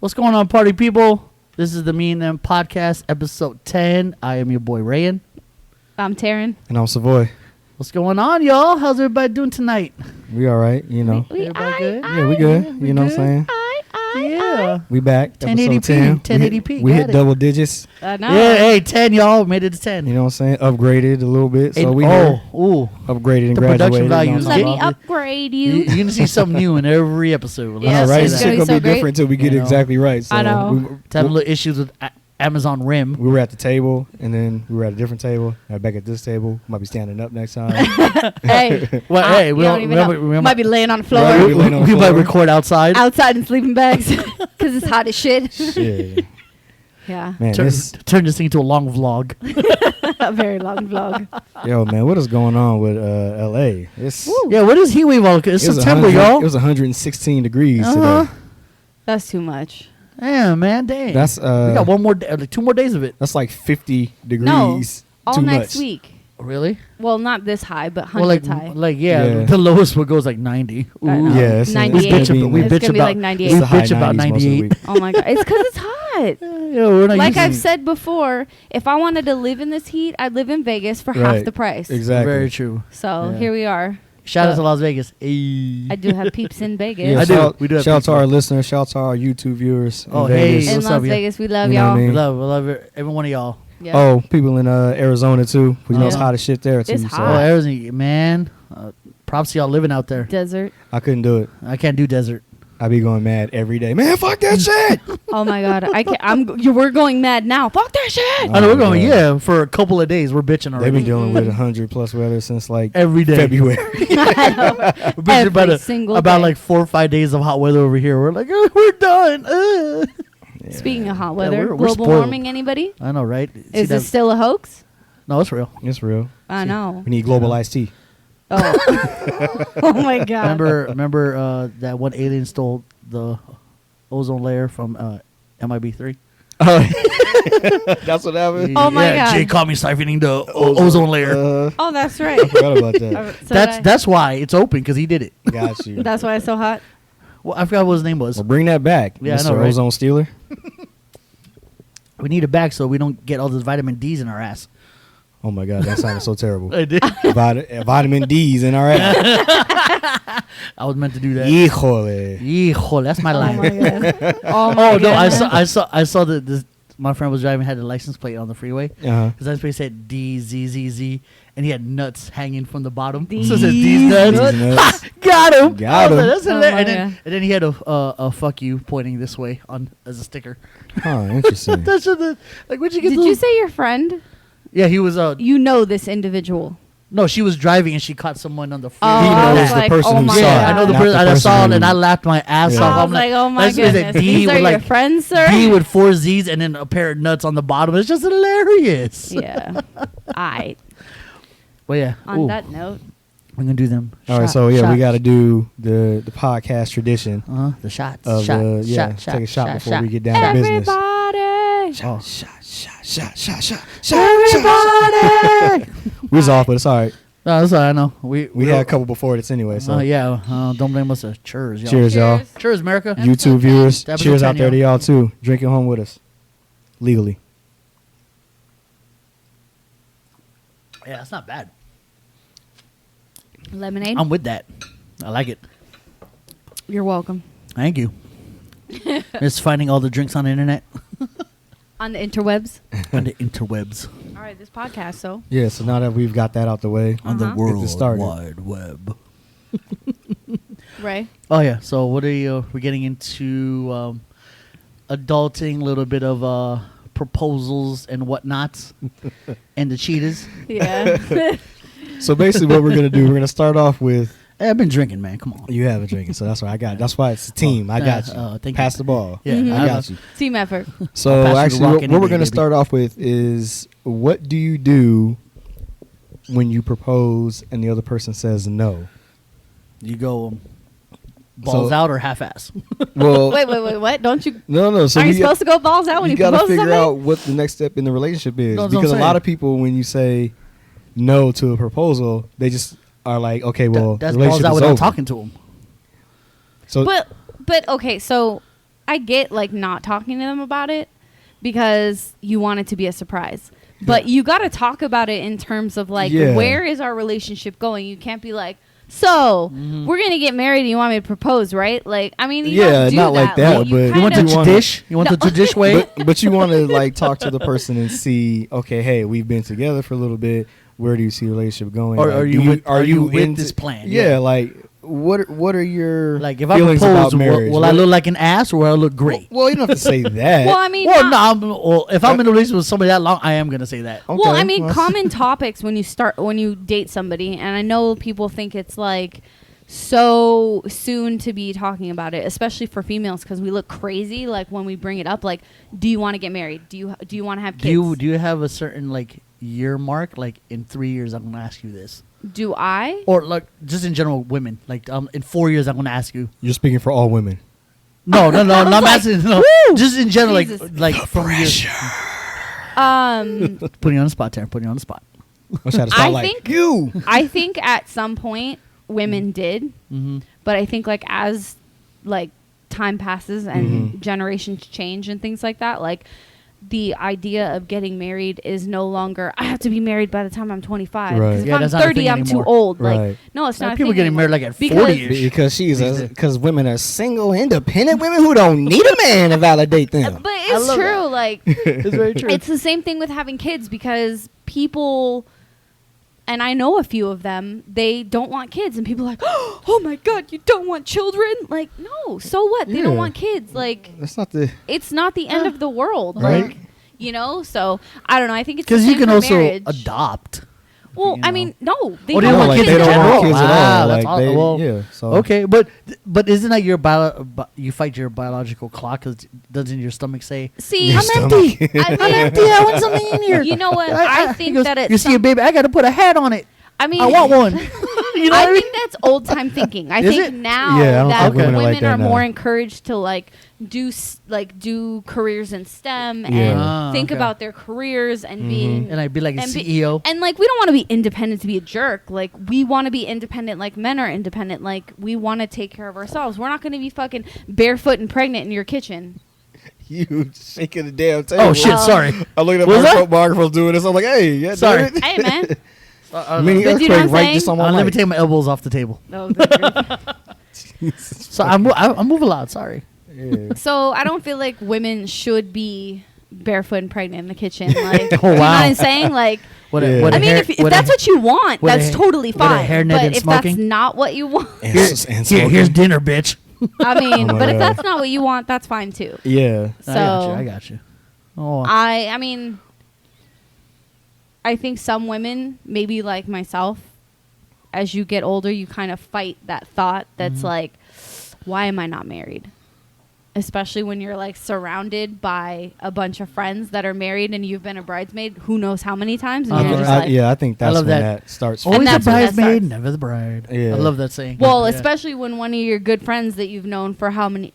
What's going on, party people? This is the Me and Them Podcast, episode 10. I am your boy, Rayan. I'm Taryn. And I'm Savoy. What's going on, y'all? How's everybody doing tonight? We all right, you know. Everybody good? Yeah, we good. You know what I'm saying? Yeah. We back. 1080p. 10. 1080p. We hit it. double digits. I know. Yeah, hey, 10, y'all. Made it to 10. You know what I'm saying? Upgraded a little bit. So And- we ooh. upgraded and The graduated. production values. Let You know me what I'm upgrade You're you. going to see something new in every episode. Yeah, saying? All right, it's this gonna shit be gonna so be great. different until we get You it know. exactly right. So I know. Having little issues with Amazon Rim. we were at the table, and then we were at a different table. Now back at this table. Might be standing up next time. Hey, Well, hey, we you don't even know. remember. Might be laying on the floor, Right. We laying on the We might floor. record outside. outside in sleeping bags, because it's hot as shit. Shit. Yeah, Man, Turn this thing into a long vlog. a very long vlog. yo, man, what is going on with LA? It's Yeah, what is heat wave all? It's it was September, 100 y'all. It was 116 degrees Uh-huh. today. That's too much. Yeah, man, dang. That's we got one more, like 2 more days of it. That's like 50 degrees. No, all too next much. week. Really? Well, not this high, but Well, like, hundreds high. yeah, the lowest one goes like 90. Ooh. I know. Yeah, it's 98. it's gonna be We in It's the- bitch gonna be about like 98. we it's the high bitch about 90s most of the 98. week. Oh my god, it's because it's hot. Yeah, we're not Like used I've to- said before, if I wanted to live in this heat, I'd live in Vegas for half Right. the price. Exactly. Very true. So Yeah. here we are. Shout out But to Las Vegas. Hey. I do have peeps in Vegas. Yeah, I do. shout, We do have shout out to people. our listeners. Shout out to our YouTube viewers. Oh, in hey. Vegas. In What's Las up, yeah? Vegas, we love You know what I y'all. mean? We love every one of y'all. Yeah. Oh, people in Arizona too. We know it's Yeah. hot as shit there too. It's so hot. Oh, Arizona, man. Props to y'all living out there. Desert. I couldn't do it. I can't do desert. I be going mad every day. Man, fuck that shit. Oh my god, I can't. We're going mad now. Fuck that shit. I know we're my going, God. yeah, for a couple of days. We're bitching They've already. been dealing with 100+ weather since like Every day. February. I know. We're bitching Every single about day. like 4 or 5 days of hot weather over here. We're like, we're done. Speaking of hot weather, we're global spoiled. warming. Anybody? I know, right? See Is that- this still a hoax? No, it's real. It's real. I know. We need global iced tea. Oh. Oh my god. Remember that one alien stole the ozone layer from MIB3? Oh, that's what happened. Oh my yeah, God. Jay caught me siphoning the ozone layer. Oh, that's right. I forgot about that. So That's why it's open, because he did it. Got you. that's why it's so hot. Well, I forgot what his name was. Well, bring that back, Yeah, I Mr. know, right? Ozone Stealer. We need it back so we don't get all this vitamin D's in our ass. Oh my God, that sounded so terrible. I did. Vitamin D's in our ass. I was meant to do that. Híjole. Hijo, that's my Oh line. my god. Oh my Oh no, goodness. I saw that this. My friend was driving, had the license plate on the freeway. Uh-huh. His license plate said DZZZ, and he had nuts hanging from the bottom. D's So it said D's nuts. D's nuts. Got him. Got I was him. Like, that's Oh hilarious. my And then he had a fuck you pointing this way on as a sticker. Huh, interesting. That's just like where'd you get Did those? you say your friend? Yeah, he was. You know this individual. No, she was driving and she caught someone on the freeway. Oh, He I knows was the like, person oh who my saw Yeah, it. I know the not person. I person saw it who- and I laughed my ass Yeah. off. I I'm was like, oh my that's what they goodness. said, D These with are your like friends, sir? D with 4 Z's and then a pair of nuts on the bottom. It's just hilarious. Yeah. I. Well, yeah. On Ooh, that note, we're gonna do them. All right, so yeah, we got to do the podcast tradition the shots. of shot, take a shot before we get down to business. everybody. Oh. Shot. Everybody. We was off, but it's all right. No, that's all right, I know. We had a couple before this anyway. So yeah. Don't blame us. Cheers, y'all. cheers, y'all. Cheers, America. YouTube viewers, Episode cheers 10, out there to y'all. y'all too. Drinking home with us legally. Yeah, that's not bad. Lemonade. I'm with that. I like it. You're welcome. Thank you. Just finding all the drinks on the internet. On the interwebs. On the interwebs. All right, this podcast, so. Yeah, so now that we've got that out the way, On the Uh-huh. World Get this started. Wide Web. Ray. Oh yeah. So what are you? We're getting into adulting, a little bit of proposals and whatnots, and the cheetahs. Yeah. so basically what we're gonna do, we're gonna start off with Hey, I've been drinking, man. Come on. you haven't drinking, so that's why I got. That's why it's a team. I got you. thank you. Pass the ball. Yeah, Mhm. I got you. Team effort. So I'll pass you the actually, rock what any we're day, going to baby. start off with is what do you do when you propose and the other person says no? You go balls So- out or half-ass? Well, Wait, what? Don't you? no. So Are you we- supposed to go balls out when you got to propose to figure somebody? out what the next step in the relationship is, No, that's what because I'm a lot saying. of people, when you say no to a proposal, they just are like, okay, well, That's the balls relationship out is without over. talking to him. So But okay, so I get like not talking to them about it because you want it to be a surprise. But you got to talk about it in terms of like, where is our relationship going? You can't be like, so we're going to get married and you want me to propose, right? Like, I mean, you don't do not that. like that, Like, but You want the tradish? You want the tradish way? But you want to like talk to the person and see, okay, hey, we've been together for a little bit. Where do you see the relationship going? Or Like, are you with into this plan? Yeah, like what are your like if I feelings propose, about marriage? will I look like an ass or will I look great? Well, you don't have to say that. Well, I mean, If I'm in a relationship with somebody that long, I am gonna say that. Okay, well, I mean, common topics when you date somebody, and I know people think it's like so soon to be talking about it, especially for females, because we look crazy like when we bring it up. Like, do you want to get married? Do you want to have kids? Do you have a certain like year mark? Like in 3 years, I'm gonna ask you this. Do I? Or like just in general, women. Like in 4 years, I'm gonna ask you. You're speaking for all women. No, I'm like, asking. No, just in general, Jesus. like from years. Putting you on the spot, Taryn. Putting you on the spot. I think at some point women did, but I think like as like time passes and generations change and things like that, like the idea of getting married is no longer I have to be married by the time I'm 25. Right. If Yeah, I'm that's not a 30, thing I'm too anymore. old. Right. Like, no, it's not. a People thing getting anymore. married like at Because- 40ish. Because women are single, independent women who don't need a man to validate them. But it's love true. Like, It's very true. it's the same thing with having kids because people, and I know a few of them, they don't want kids, and people are like, oh my god, you don't want children? Like, no, so what? They don't Yeah. want kids. Like, That's not the it's not the end of the world. Right. Like, you know. So I don't know. I think it's the Because you same can for also marriage. adopt. Well, you I know. mean, no, they Oh, don't want like kids they in don't general. want kids at Wow, all. that's Like they, well, yeah. So Okay, but isn't that your you fight your biological clock? Because doesn't your stomach say See, Your I'm stomach. empty. I'm empty? I want something in here. You know what? I I think he goes, that it's you see a baby, I got to put a hat on it. I mean, I want one. You know I what I mean? think that's old time thinking. I Is think it? now Yeah, I don't that think women women are like that are more now. encouraged to like do careers in STEM Yeah. and think Okay. about their careers and being And I'd be like a and be- CEO. and like we don't want to be independent to be a jerk. Like we want to be independent like men are independent. Like we want to take care of ourselves. We're not going to be fucking barefoot and pregnant in your kitchen. you shaking the damn table. Oh shit! Well- Sorry. I'm looking at Was that? my microphone doing this. I'm like, hey, yeah, Sorry. damn it. Hey man. Mini But you know earthquake what I'm right saying? just on my Let me mic. take my elbows off the table. Oh, good grief. So I move a lot. Sorry. Yeah. So I don't feel like women should be barefoot and pregnant in the kitchen. Like, Oh, you know what wow. I'm saying? Like, What Yeah. what I mean, if that's what you want, with a that's ha- totally with a fine. hairnet But and if that's smoking? not what you want, And Here- smoking. here's dinner, bitch. I mean, Oh my but if God. that's not what you want, that's fine too. Yeah. So I got you. Oh, I mean, I think some women, maybe like myself, as you get older, you kind of fight that thought that's like, why am I not married? Especially when you're like surrounded by a bunch of friends that are married and you've been a bridesmaid who knows how many times. And you're just like, I think that's love when that. that starts. always a that's when that bridesmaid, starts. never the bride. Yeah. I love that saying. well, Yeah. especially when one of your good friends that you've known for how many,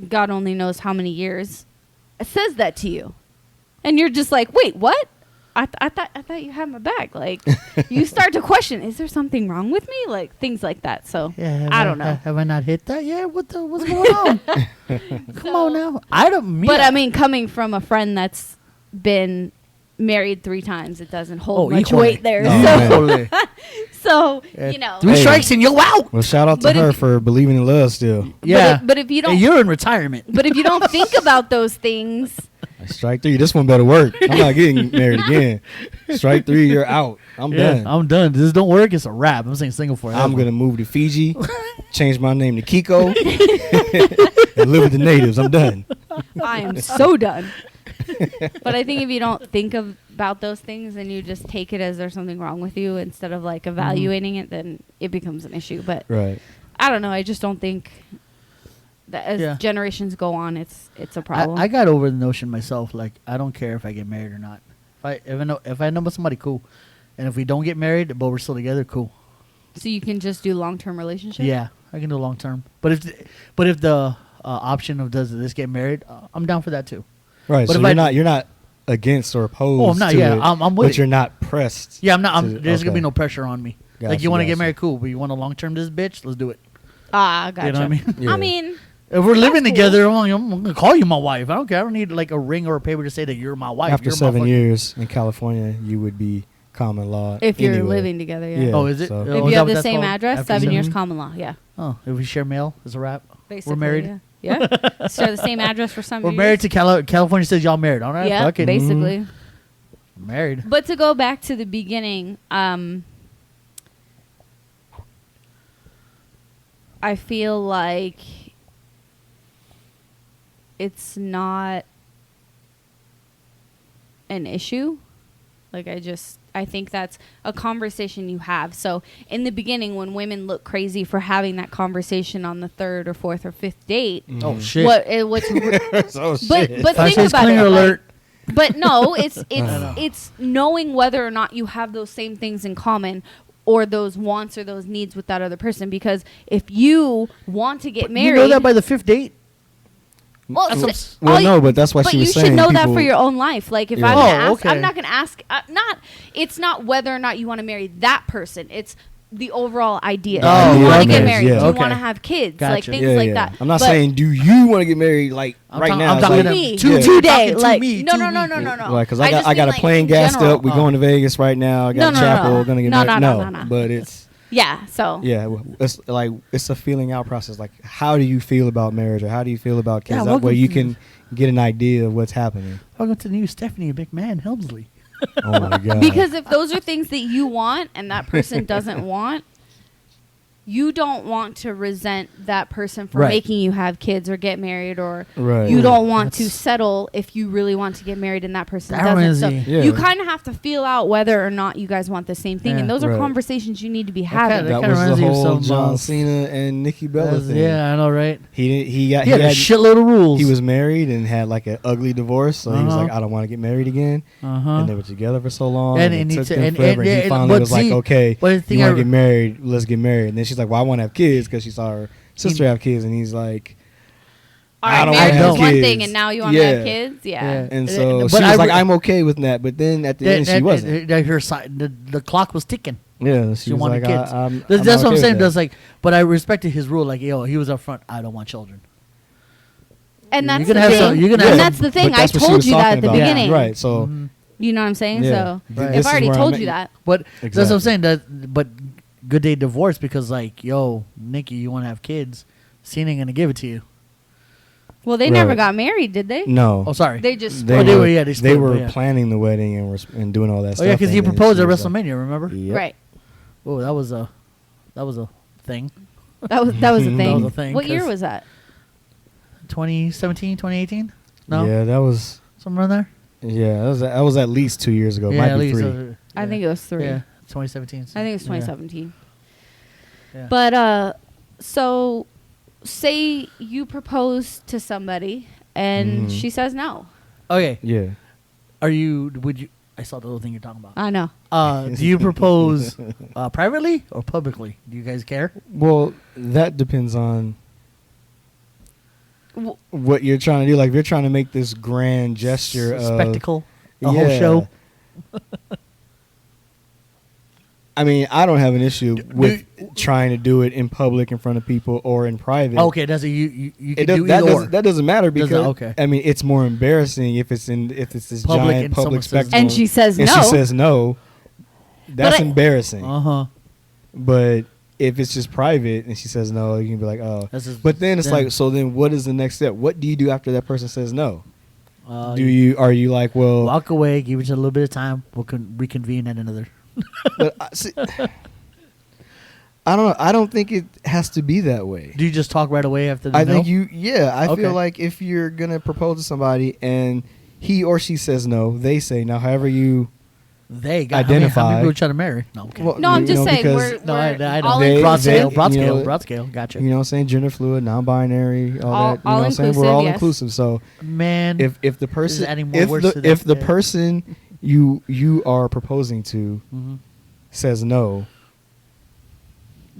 God only knows how many years, says that to you. And you're just like, wait, what? I thought you had my back. Like, you start to question, is there something wrong with me? Like, things like that. So, Yeah, I don't know. Have I not hit that? Yeah, what's going on? Come on now. I don't mean. But I mean, coming from a friend that's been married 3 times, it doesn't hold much equally. weight there. No, so, man. Totally. so you know. 3 Hey. strikes and you're out. Well, shout out to But her if- for believing in love still. Yeah. But if you don't, You're in retirement. but if you don't think about those things, Strike 3. This one better work. I'm not getting married again. Strike 3. You're out. I'm done. I'm done. This don't work. It's a wrap. I'm saying single forever. I'm gonna move to Fiji, change my name to Kiko, and live with the natives. I'm done. I am so done. But I think if you don't think about those things and you just take it as there's something wrong with you instead of like evaluating it, then it becomes an issue. But Right. I don't know. I just don't think that as Yeah. generations go on, it's a problem. I got over the notion myself. Like, I don't care if I get married or not. If I know somebody, cool. And if we don't get married, but we're still together, cool. so you can just do long-term relationships. Yeah, I can do long term. But if the option of does this get married, I'm down for that too. Right. But So if you're not against or opposed. Oh, I'm not. To Yeah, it, I'm with but it. you're not pressed. Yeah, I'm not. to- There's gonna be okay. no pressure on me. Like, Gotcha, you want to get gotcha. married, cool. But you want to long term this bitch, let's do it. Ah, gotcha. You know what I mean? Yeah. I mean, If we're living cool. together, I'm gonna call you my wife. I don't care. I don't need like a ring or a paper to say that you're my wife. After You're my 7 fucking- years in California, you would be common law. If you're anyway. living together, yeah. Yeah. Oh, is it? so- Oh, If is you that have what the that's same called? address, After 7 years Mhm. common law. Yeah. Oh, if we share mail, it's a wrap. Basically, married? Yeah. Yeah. Share the same address for some We're years. married to California. Says y'all married. All right, Yeah, fuck it. basically. Married. But to go back to the beginning, I feel like it's not an issue. Like I think that's a conversation you have. So in the beginning, when women look crazy for having that conversation on the third or fourth or fifth date, Oh shit. what's Oh, but shit. but I think say about it. cleaner like- alert. but no, it's know. it's knowing whether or not you have those same things in common, or those wants or those needs with that other person. Because if you want to get But married, you know that by the fifth date. well, That's s- what- all Well, you- no, but that's what but she you was should saying. know that for People- your own life. Like if Yeah. I'm gonna Oh, ask, I'm okay. not gonna ask. Not it's not whether or not you want to marry that person. It's the overall idea. Oh, Do you want to okay. get married? Yeah. Do you Okay. want to have kids? Like Gotcha. things like that. I'm not But- saying do you want to get married like I'm right talking- now. I'm It's talking like, me. to yeah. me. Today, Talking to like me, no, to no, no, me. no, no, no. Like, cause I I got just I got mean, a like, plane in gassed general. up. We going to Vegas right now. I got No, a no, chapel. no. Gonna get No, married. no. But it's Yeah. So yeah. It's like it's a feeling out process. Like how do you feel about marriage or how do you feel about kids? Yeah, That welcome way you to- can get an idea of what's happening. Welcome to the new Stephanie McMahon Helmsley. Oh my god. because if those are things that you want and that person doesn't want, you don't want to resent that person for Right. making you have kids or get married, or Right. you don't want to That's- settle if you really want to get married and that person That doesn't. reminds So me- Yeah. you kind of have to feel out whether or not you guys want the same thing, Yeah. and those are Right. conversations you need to be kinda- having. that that was the reminds me of whole some, John Cena and Nikki Bella thing. Yeah, I know, right? He got He had a had- shitload of rules. He was married and had like an ugly divorce, so he was Uh-huh. like, I don't want to get married again. Uh-huh. And they were together for so long, And- and, and it he took said- them and- forever. and- And, he and- finally but was like, see, okay, but the thing you want I- to get married? Let's get married. And then she's like, well, I want to have kids because she saw her sister have kids, and he's like, All I right, don't marriage wanna is have one kids. thing, and now you want to have Yeah. kids. Yeah. Yeah. and But so she I was like, re- I'm okay with that. But then at the end, she wasn't. Her side, the clock was ticking. Yeah, She she was wanted like, kids. I'm That's not what I'm okay saying. with that. That's like, but I respected his rule. Like, yo, he was up front. I don't want children. And that's You're the gonna have thing. some- you're gonna have and some- that's the thing. But I that's what she told was you that talking at the about. beginning. Right. So Mhm. You know what I'm saying? Yeah. So Th- if this I is already where told I'm you at. that, But that's what Exactly. I'm saying. That, but good day divorce because like, yo, Nikki, you want to have kids? Cena ain't gonna give it to you. well, they never Right. got married, did they? no, Oh, sorry. They just they, Oh, split they were, were- yeah, they split, were but yeah. planning the wedding and doing all that Oh stuff. yeah, because he and then proposed she at was like- WrestleMania. Remember? Yep. right. Oh, that was a thing. That was a That thing. was a thing, What year 'cause- was that? 2017, 2018? No, Yeah, that was. somewhere in there. Yeah, that was at least 2 years ago. yeah, Might at be least. 3. I think it was 3. Yeah, 2017. I think it was Yeah. 2017. Yeah. But so say you propose to somebody and Mhm. she says no. Okay, Yeah. would you? I saw the little thing you're talking about. I know. Do you propose privately or publicly? Do you guys care? Well, that depends on W- what you're trying to do. Like, if you're trying to make this grand gesture of Spectacle, a whole show. I mean, I don't have an issue with trying to do it in public in front of people or in private. Okay, does it? You It can does, do that, either or. doesn't, that doesn't matter because okay. I mean it's more embarrassing if it's this Public giant and someone public says spectacle And she says and no. she says no. That's I- embarrassing. Uh-huh. But if it's just private and she says no, you can be like, oh. That's just- But then it's then- like, so then what is the next step? What do you do after that person says no? Are Uh, you like, well, walk away, give it a little bit of time. We'll reconvene at another. but see, I don't know. I don't think it has to be that way. Do you just talk right away after the I no? think I Okay. feel like if you're going to propose to somebody and he or she says no, they say no, however you. They got how identify. many people trying to marry? No, okay. Well, No, I'm you just know, saying because- we're no, I know. all They- broad scale, inclusive. broad you scale, know, broad scale. Gotcha. You know what I'm saying? Gender fluid, non-binary, all that. You know what I'm saying? We're all-inclusive, all yes. inclusive. So Man, if the person adding more words to that, if the yeah. person you are proposing to Mhm. says no,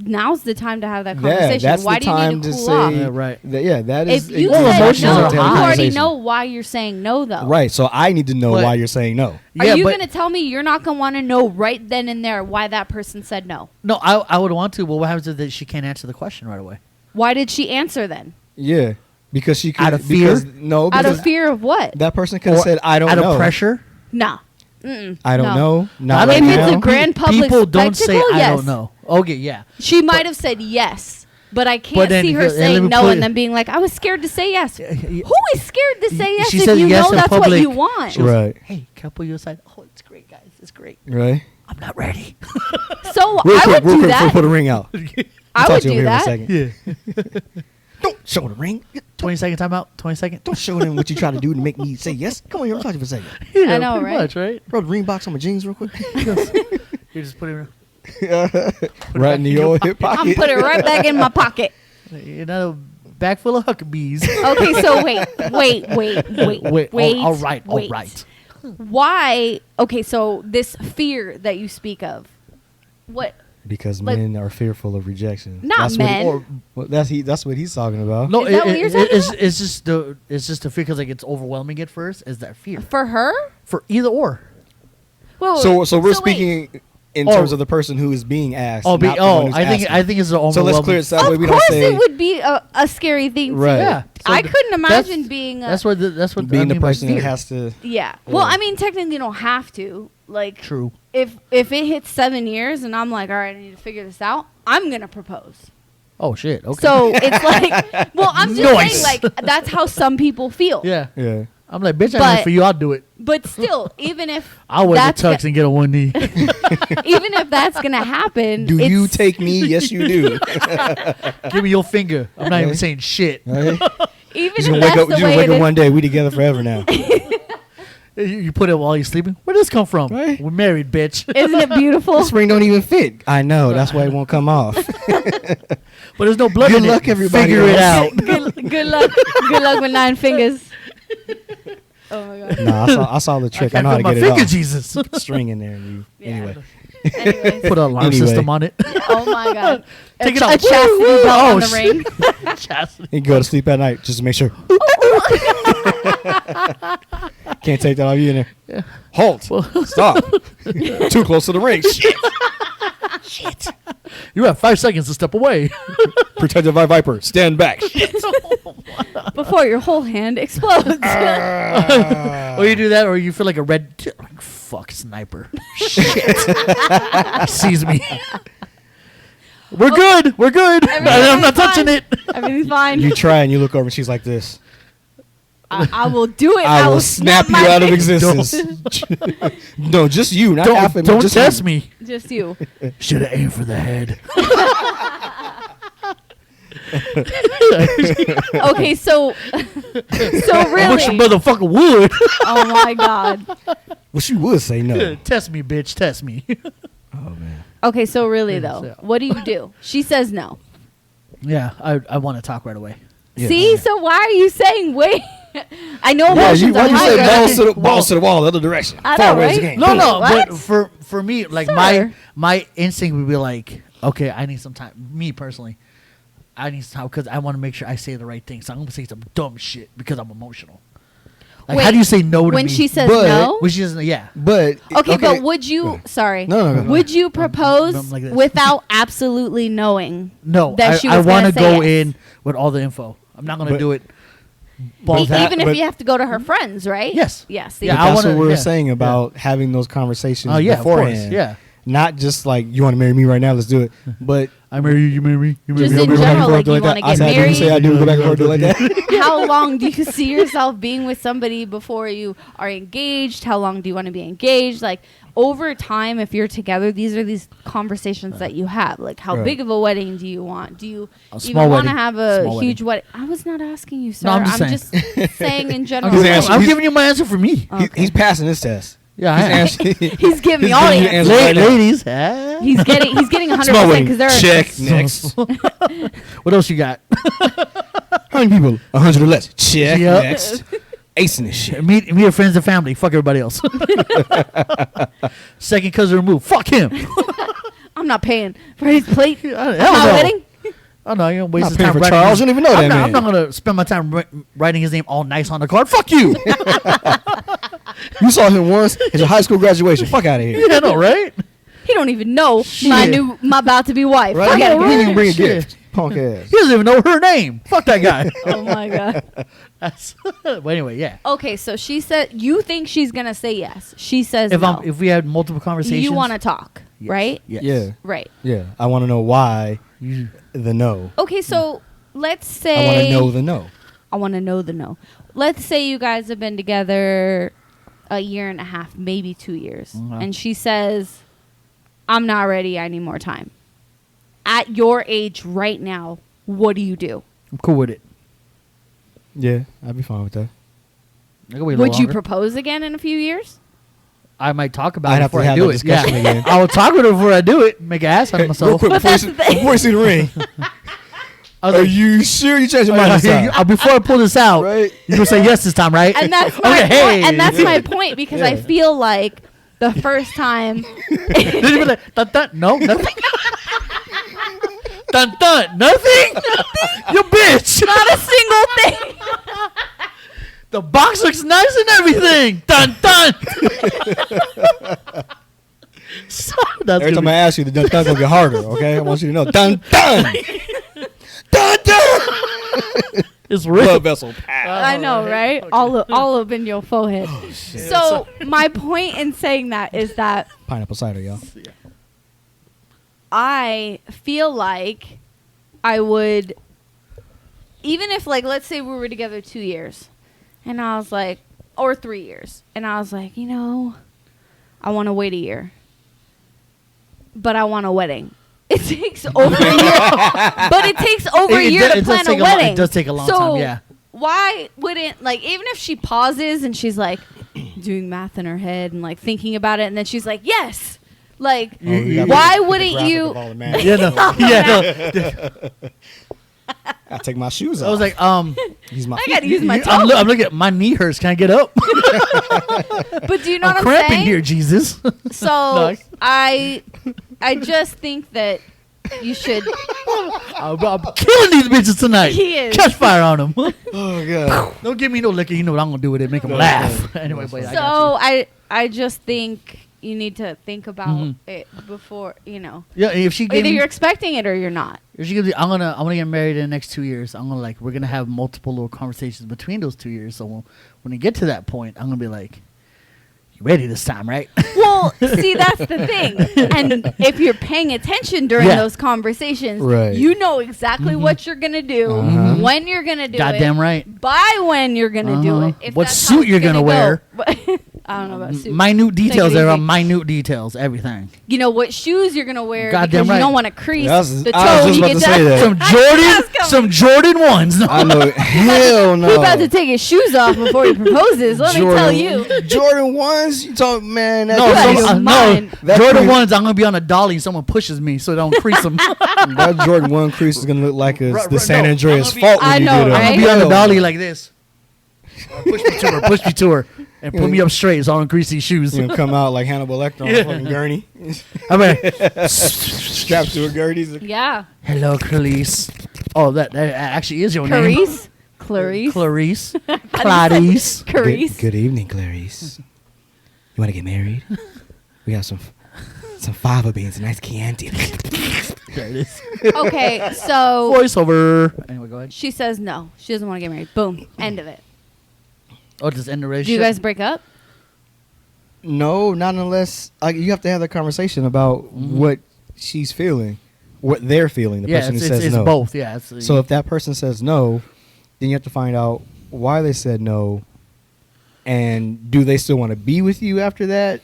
Now's the time to have that yeah, conversation. that's Why the do you time need to to cool say off? Yeah, right. that is. If you Well, said emotions no, are you high. already conversation. know why you're saying no, though. Right. So I need to know But- why you're saying no. Are Yeah, you but going to tell me you're not going to want to know right then and there why that person said no? no, I would want to. But what happens if she can't answer the question right away? Why did she answer then? Yeah, because she could Out of fear? No, Out because of fear of what? that person could have Or said, "I don't out know." of pressure. Nah. Mm-mm. I don't No. know. Not If right it's now. a grand public People don't say spectacle, I yes. don't know. Okay, yeah. She might have said yes, but I can't But then see her here- let saying me no put and it- then being like, I was scared to say yes. Yeah, yeah. Who is scared to say yes She if said you yes know in that's what public. you want? She was Right. like, hey, can I pull you aside? Oh, it's great, guys. It's great. Right. I'm not ready. So Real I quick, would do before that. we put a ring out. I Talk would to you do over here that. for a second. Yeah. Don't show the ring. 20-second timeout. 20-second. Don't show them what you try to do to make me say yes. Come on here, I'm talking for a second. Yeah, I know, pretty right? much, right? Throw the ring box on my jeans real quick. You just put it Right in the old hip I'm pocket. put it right back in my pocket. in a bag full of Huckabees. Okay, so wait. All right. wait. Why? Okay, so this fear that you speak of, what? Because Like- men are fearful of rejection. Not that's men. Well, that's what he's talking about. No, Is that what you're talking about? it's just the fear because like it's overwhelming at first. Is that fear For her? for either or? Wait, So we're wait. speaking in Oh. terms of the person who is being asked. Oh, not the one who's I think asking. it's an overwhelming. So let's clear it that way. Of We don't course, say it would be a scary thing. Right. To Yeah, so I th- couldn't that's- imagine being. That's what I being the mean by person that fear. has to. Yeah. Well, Yeah. I mean, technically, you don't have to. Like, True. if it hits 7 years and I'm like, all right, I need to figure this out, I'm gonna propose. Oh shit. Okay. So it's like, well, I'm just Nice. saying, like, that's how some people feel. yeah, Yeah. I'm like, bitch, I'm But- here for you. I'll do it. But still, even if I'll wear the that's tux and get on one knee. even if that's gonna happen, Do you it's- take me? Yes, you do. Give me your finger. I'm not even Right. saying shit. Right? even You're if gonna that's wake up. the You're way gonna wake it up is, one day. We together forever now. You put it while you're sleeping. Where does this come from? Right. We're married, bitch. isn't it beautiful? This ring don't even fit. I know. That's why it won't come off. But there's no blood Good in luck, it. everybody Figure it else. out. Good luck. Good luck with 9 fingers. Oh my god. No, I saw the trick. I know how to my get it finger, off. Jesus. String in there. And you, Yeah. Anyway. Anyways. Put an alarm Anyway. system on it. Oh my god. Take it a off. chastity Woo, belt woo. on the Oh, ring. Chastity. You go to sleep at night just to make sure. Can't take that off you in there. Halt. Stop. Too close to the ring. Shit. You have 5 seconds to step away. Protective Viper. Stand back. Before your whole hand explodes. Or you do that, or you feel like a red. Like, fuck, sniper. Shit. He sees me. We're good. We're good. I'm not touching fine. it. Everything's fine. You try and you look over and she's like this. I will do it. I will snap you my out of fingers. existence. No, just you, not Don't, half of me. don't just test you. me. Just you. Should have aimed for the head. Okay, so I wish a really. motherfucker would. Oh my god. Well, she would say no. Test me, bitch. Test me. Oh, man. Okay, so really Yeah. though, what do you do? She says no. Yeah, I want to talk right away. Yeah. See, so why are you saying wait? I know Yeah, emotions why are you say higher. balls to the wall, the other direction? I Far know, away as right? the game. No, no, What? but for me, like Sir. my instinct would be like, okay, I need some time. Me personally, I need some time because I want to make sure I say the right thing. So I'm gonna say some dumb shit because I'm emotional. Like, how Wait, do you say no to when me? she says But- no? Which is yeah. But Okay, but would you? Sorry. No, no, no. Would you propose I'm like this. without absolutely knowing? No, That she I was want to gonna say go yes. in with all the info. I'm not gonna But- do it. Balls that- out. Even if but- you have to go to her friends, right? Yes. Yes. Yeah, But I that's wanna- what we were yeah, saying about having those conversations Yeah, of course, beforehand. yeah. Not just like, you want to marry me right now, let's do it. But I marry you, you marry me, you marry Just me. in go back and general, forth like, you like wanna that. get I said, I do, you say I do, go back and forth do like that. How long do you see yourself being with somebody before you are engaged? How long do you want to be engaged? Like over time, if you're together, these conversations that you have. Like how Right. big of a wedding do you want? Do you A even small want to wedding. have a Small huge wedding? I was not asking you, sir. No, I'm just just saying in general. He's like- answering- I'm giving you my answer for me. Okay. He's passing his test. Yeah, He's I am. answering. He's giving me He's all the giving you answers. answers right now. Ladies, huh? He's getting 100% Small wedding. because they're Check. Next. What else you got? How many people? 100 or less. Check. Yep. Next. Acing this shit. Me are friends and family. Fuck everybody else. Second cousin removed. Fuck him. I'm not paying for his plate. Hell My no. wedding. Oh no, you don't waste Not his paying time for writing Charles. his- You don't even know that I'm man. not gonna spend my time writing his name all nice on the card. Fuck you. You saw him once at your high school graduation. Fuck out of here. Yeah, I know, right? He don't even know Shit. my about to be wife. Right? Fuck He outta didn't here. even bring a Shit. gift. Punk ass. He doesn't even know her name. Fuck that guy. Oh my god. But anyway, yeah. Okay, so she said you think she's gonna say yes. She says no. If we had multiple conversations, You want to talk, yes. right? Yes. Yeah. Right. Yeah. I want to know why You- the no. Okay, so let's I say want to know the no. I want to know the no. Let's say you guys have been together a year and a half, maybe 2 years, and she says, "I'm not ready. I need more time." At your age right now, what do you do? I'm cool with it. Yeah, I'd be fine with that. I can wait a Would little you longer. propose again in a few years? I might talk about I'd it have to before I have do that it. Yeah, discussion again. I will talk with her before I do it. Make an ass out of Real myself. quick, But that's the thing. before you see the ring, I was are like, you sure you changed your mind? this time? before I pull this out, Right. you're gonna say yes this time, right? And that's my Okay, hey. point. And that's my point because I Yeah. feel like the first time Then you be like, dun, dun, no, nothing. Dun dun, nothing. You bitch. not a single thing. The box looks nice and everything. Dun dun. So, that's Every gonna time be- I ask you, the dun dun gonna get harder. Okay, I want you to know, dun dun, dun dun. it's real. Blood vessel. I know, right? All up in your forehead. So my point in saying that is that Pineapple cider, y'all. I feel like I would, even if, like, let's say we were together 2 years, and I was like, or 3 years, and I was like, I want to wait a year, but I want a wedding. It takes over a year, but it takes over a year to plan a wedding. It does take a long So time, yeah. why wouldn't, like, even if she pauses and she's like doing math in her head and like thinking about it, and then she's like, yes. Like, why wouldn't you? Yeah, no, yeah, no. I take my shoes off. I was like, use my I gotta use my I'm, toe. I'm looking at my knee hurts. Can I get up? But do you know I'm what I'm cramping saying? here, Jesus. So No. I just think that you should. I'm killing these bitches tonight. He is. Catch fire on them. Oh god. Don't give me no liquor. You know what I'm gonna do with it? Make them laugh. Anyway, but I got So I just think you need to think about Mhm. it before you. Yeah, if she Either gave me, you're expecting it or you're not. if she gives me, I'm gonna get married in the next 2 years. I'm gonna we're gonna have multiple little conversations between those 2 years. So when we get to that point, I'm gonna be like, you ready this time, right? Well, see, that's the thing. And if you're paying attention during Yeah. those conversations, Right. you know exactly what you're going to do, Uh-huh. when you're going to do Goddamn it, right. by when you're going to do Uh-huh. it. If What that's suit how it's you're gonna wear. I don't know about suit. Minute details. it There are easy. minute details. Everything. You know what shoes you're going to wear Goddamn because right. you don't want to crease I was the just toe when about you to get say down. that. Some That's Jordan, coming. some Jordan ones. No. I know. Hell no. He about to take his shoes off before he proposes. Let me tell you. Jordan ones. You talk, man. That's No, You out of crazy. your no, mind. That Jordan crease- ones. I'm gonna be on a dolly and someone pushes me so they don't crease them. I'm That Jordan 1 crease is gonna look like Right, the right, San no, Andreas I'm gonna be- fault when I you know, do that. right? gonna be on the Hell dolly no. like this. Push me to her, and put me up straight so I don't grease these shoes. You know, come out like Hannibal Lecter on Yeah. a fucking gurney. I mean, Strapped to a gurney. Yeah. hello, Clarice. Oh, that actually is your name. Clarice. Clarice. Clarice. Clarice. Clarice. Good evening, Clarice. You want to get married? We got some fava beans and nice Chianti. There it is. Okay, so Voiceover. Anyway, go ahead. she says no. She doesn't want to get married. Boom. End of it. Oh, just end the Do relationship. you guys break up? No, not unless you have to have that conversation about what she's feeling, what they're feeling. The yeah, person it's, who says it's no. both. Yeah. It's, So if that person says no, then you have to find out why they said no, and do they still want to be with you after that?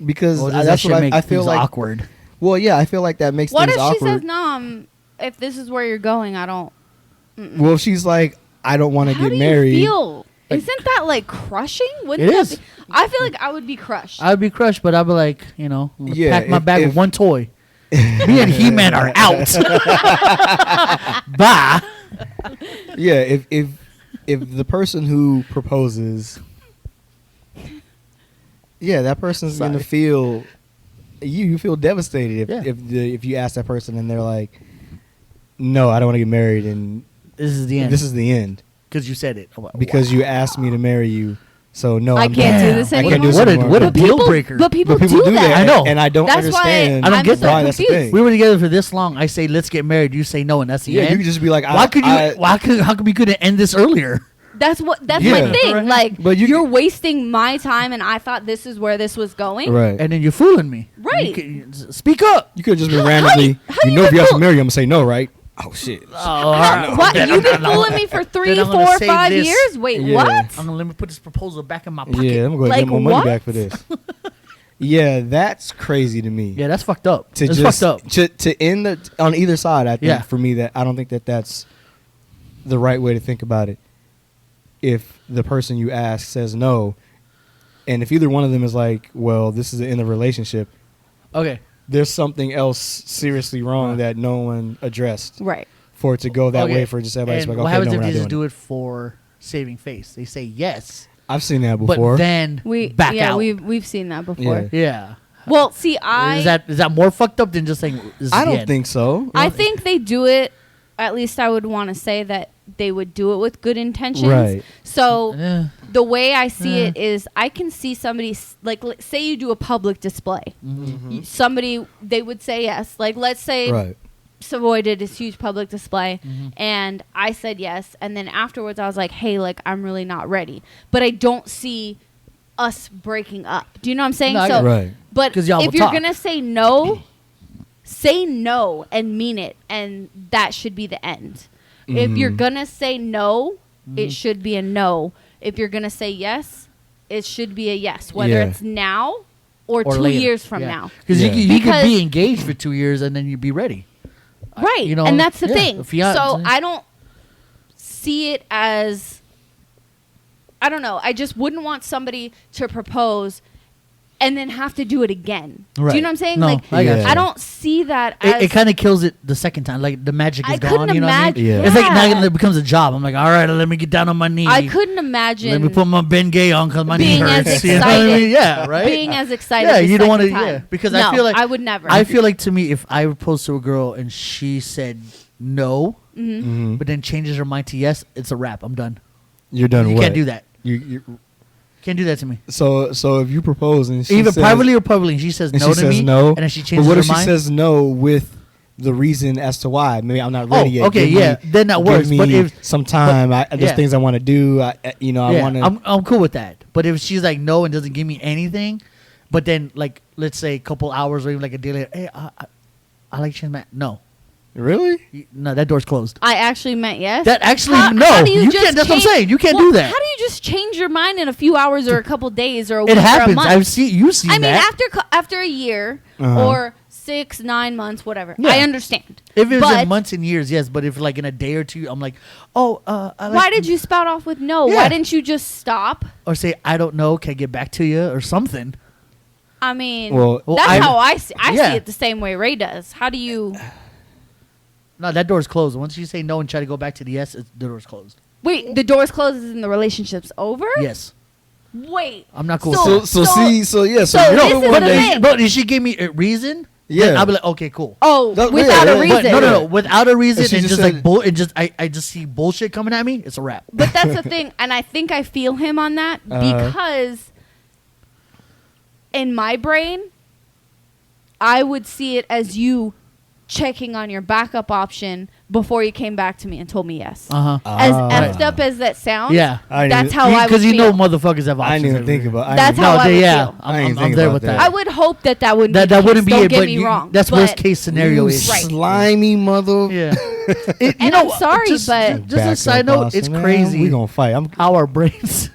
Because well, does that that's shit what make I feel things like. awkward. Well, yeah, I feel like that makes What things if awkward. she says no? If this is where you're going, I don't. Mm-mm. Well, if she's like, I don't want to How get do married. you feel? Like- Isn't that like crushing? Wouldn't It that is. Be, I feel like I would be crushed. I'd be crushed, but I'd be like, I'm gonna Yeah, pack my if- bag if- with one toy. Me and He-Man are out. Bye. Yeah, if the person who proposes, yeah, that person's gonna Sorry. feel you feel devastated Yeah. if you ask that person and they're like, no, I don't want to get married, and This is the end. this is the end because you said it. because you asked me to marry you, So no, I I'm can't done. do this I can't anymore. do this What a anymore. what a But deal people- breaker. But people, But people do that. I know. and I don't That's why understand. I don't get that. why that's the confused. thing. We were together for this long. I say let's get married. You say no, and that's the Yeah, end. you could just be like, How come we couldn't end this earlier? That's Yeah. my thing. Right. Like, But you're wasting my time, and I thought this is where this was going. right. And then you're fooling me. Right. Speak up. You could have just been randomly. how You you know, if you have to fool- marry, I'm gonna say no, right? Oh shit. Oh, all right. What? Then You've I'm been fooling me for 3, Then I'm gonna 4, save 5 this. years? Wait, Yeah. what? I'm gonna let me put this proposal back in my pocket. Yeah, I'm gonna Like, get my money what? back for this. Yeah, that's crazy to me. Yeah, that's fucked up. To It's just fucked up. to end the, on either side. I think Yeah. for me that I don't think that that's the right way to think about it. If the person you ask says no, and if either one of them is like, well, this is in a relationship, Okay. there's something else seriously wrong that no one addressed Right. for it to go that Okay. way for just everybody to And be like, what okay, happens no, if we're they not just doing do it. it for saving face? They say yes, I've seen that but before. then back out. we've seen that before. Yeah. Yeah. Well, see, Is that more fucked up than just saying? This is I the don't end? think so. I think they do it. At least I would want to say that they would do it with good intentions. Right. So Yeah. the way I see it is, I can see somebody like, say you do a public display. Mm-hmm. Somebody, they would say yes. Like, let's say Right. Savoy did this huge public display, Mm-hmm. and I said yes, and then afterwards I was like, hey, like, I'm really not ready. But I don't see us breaking up. Do you know what I'm saying? No, I So, get it. Right. but 'Cause y'all if will you're talk. gonna say no, say no and mean it, and that should be the end. If you're Mhm. gonna say no, Mm-hmm. it should be a no. If you're gonna say yes, it should be a yes, whether Yeah. it's now or 2 later. years from now. Because Yeah. you could Because- be engaged for 2 years and then you'd be ready. Right. You know, and that's the yeah, thing. a fiance. So I don't see it as, I don't know. I just wouldn't want somebody to propose and then have to do it again. Do Right. you know what I'm saying? No, like, I got you. I don't see that as. It kind of kills it the second time. Like the magic is I gone. couldn't You know what I mean? imagine. Yeah. It's like now it becomes a job. I'm like, all right, let me get down on my knee. I couldn't imagine. Let me put my Ben Gay on because my knee being as hurts. You know what I excited. mean? Yeah, right. being as excited. Yeah, the you don't want to. Yeah, because no, I feel like I would never. I feel like to me, if I proposed to a girl and she said no, Mhm. but then changes her mind to yes, it's a wrap. I'm done. You're done. You what? can't do that. You Can't do that to me. so if you propose and she Either says, privately or publicly, and she says and no she to says me, no, and then she but changes what her if she mind. says no with the reason as to why? Maybe I'm not ready yet. okay, Give yeah, me- then that give works. me But if some time, there's yeah. things I want to do. I yeah, want to. I'm cool with that. But if she's like no and doesn't give me anything, but then like let's say a couple hours or even like a day later, hey, I like change my no, Really? no, that door's closed. I actually meant yes. That actually How- no, how do you just can't. That's what I'm change- saying. You can't well, do that. How do you just change your mind in a few hours or a couple days or a week It or a happens. month? I've seen you see I mean, that. after a year Uh-huh. or 6, 9 months, whatever. Yeah. I understand. If it was But in months and years, yes. But if like in a day or two, I'm like, oh, I like why did you spout off with no? Yeah. Why didn't you just stop? or say I don't know, can I get back to you or something? I mean, Well, that's I- how I see. I yeah. see it the same way Ray does. How do you? No, that door's closed. Once you say no and try to go back to the yes, the door's closed. Wait, the doors closes and the relationship's over? Yes, Wait. I'm not cool. So- with So see, so yeah, so so you this know is one the day. thing. But if she gave me a reason, then Yeah. I'll be like, okay, cool. Oh, That- without yeah, a yeah. reason. But no, without a reason And she and just just like said- bull, and just I just see bullshit coming at me. It's a wrap. But that's the thing, and I think I feel him on that because in my brain, I would see it as you checking on your backup option before you came back to me and told me yes. Uh huh. As Ah. effed up as that sounds, Yeah. I didn't that's even- how I would Because you know feel. motherfuckers have options. I didn't even think everywhere. about. I That's didn't- how No, I would yeah, feel. I didn't I'm think there about with that. that. I would hope that wouldn't That be the wouldn't case. be Don't it, get but me you, wrong. that's but worst case scenario. You Is Right. slimy mother. Yeah. It, And I'm sorry, just, but- just a Back side up, note, it's Austin, man. crazy We gonna fight. how our brains.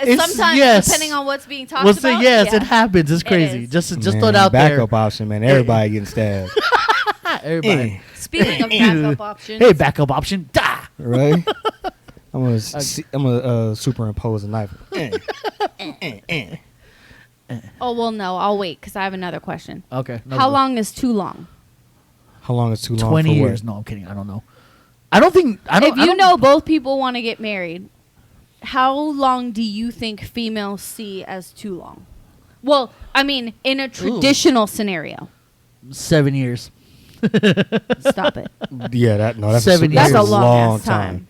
It's- sometimes, yes. depending on what's being talked Well, about, say yes, yeah. it happens. It's It crazy. is. Just Man, throw it out there. backup option, man. Everybody getting stabbed. Everybody. Speaking of backup options, Hey, backup option. Da! Right? I'm gonna superimpose a knife. oh well, no, I'll wait because I have another question. Okay. How long is too long? How long is too long? 20 for years. What? No, I'm kidding. I don't know. I don't think. I don't. If I you don't- know both people want to get married, how long do you think females see as too long? Well, I mean, in a traditional scenario. 7 years. Stop it. Yeah, that's 7 a, years. That's a long long ass time.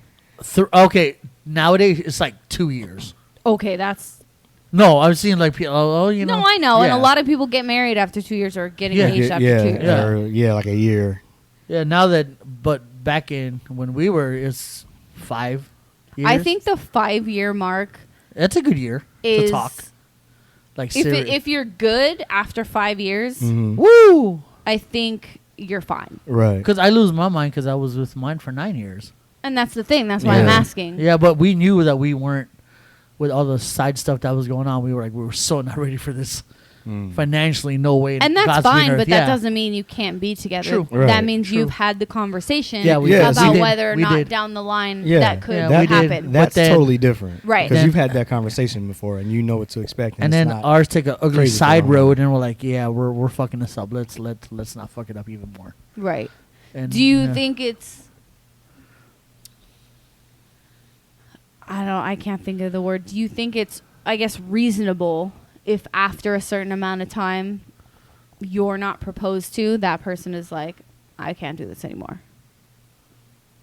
Okay. Nowadays, it's like 2 years. Okay, that's... No, I've seen like people. Oh, you know. No, I know. And Yeah. a lot of people get married after 2 years or get Yeah. engaged after 2 years. Yeah. Or, like a year. Yeah, now that, but back in when we were, it's 5 years. I think the 5-year mark that's a good year is... to talk. Like, If you're good after 5 years, Mhm. woo! I think you're fine. Right. Because I lose my mind because I was with mine for 9 years. And that's the thing. That's why I'm Yeah. asking. Yeah, but we knew that we weren't, with all the side stuff that was going on, we were so not ready for this. Financially, no way. And that's God's green fine, earth. but yeah. that doesn't mean you can't be together. True. Right. That means True. you've had the conversation Yeah, we did. about We did. whether or We not did. down the line Yeah, that could Yeah, we did. happen. That's But then- totally different. Right. Because Then- you've had that conversation before and you know what to expect. And it's then not ours take a ugly crazy side going on. road, and we're like, yeah, we're fucking this up. Let's not fuck it up even more. Right. And Do you yeah. think it's... I can't think of the word. Do you think it's, I guess, reasonable if after a certain amount of time you're not proposed to, that person is like, I can't do this anymore?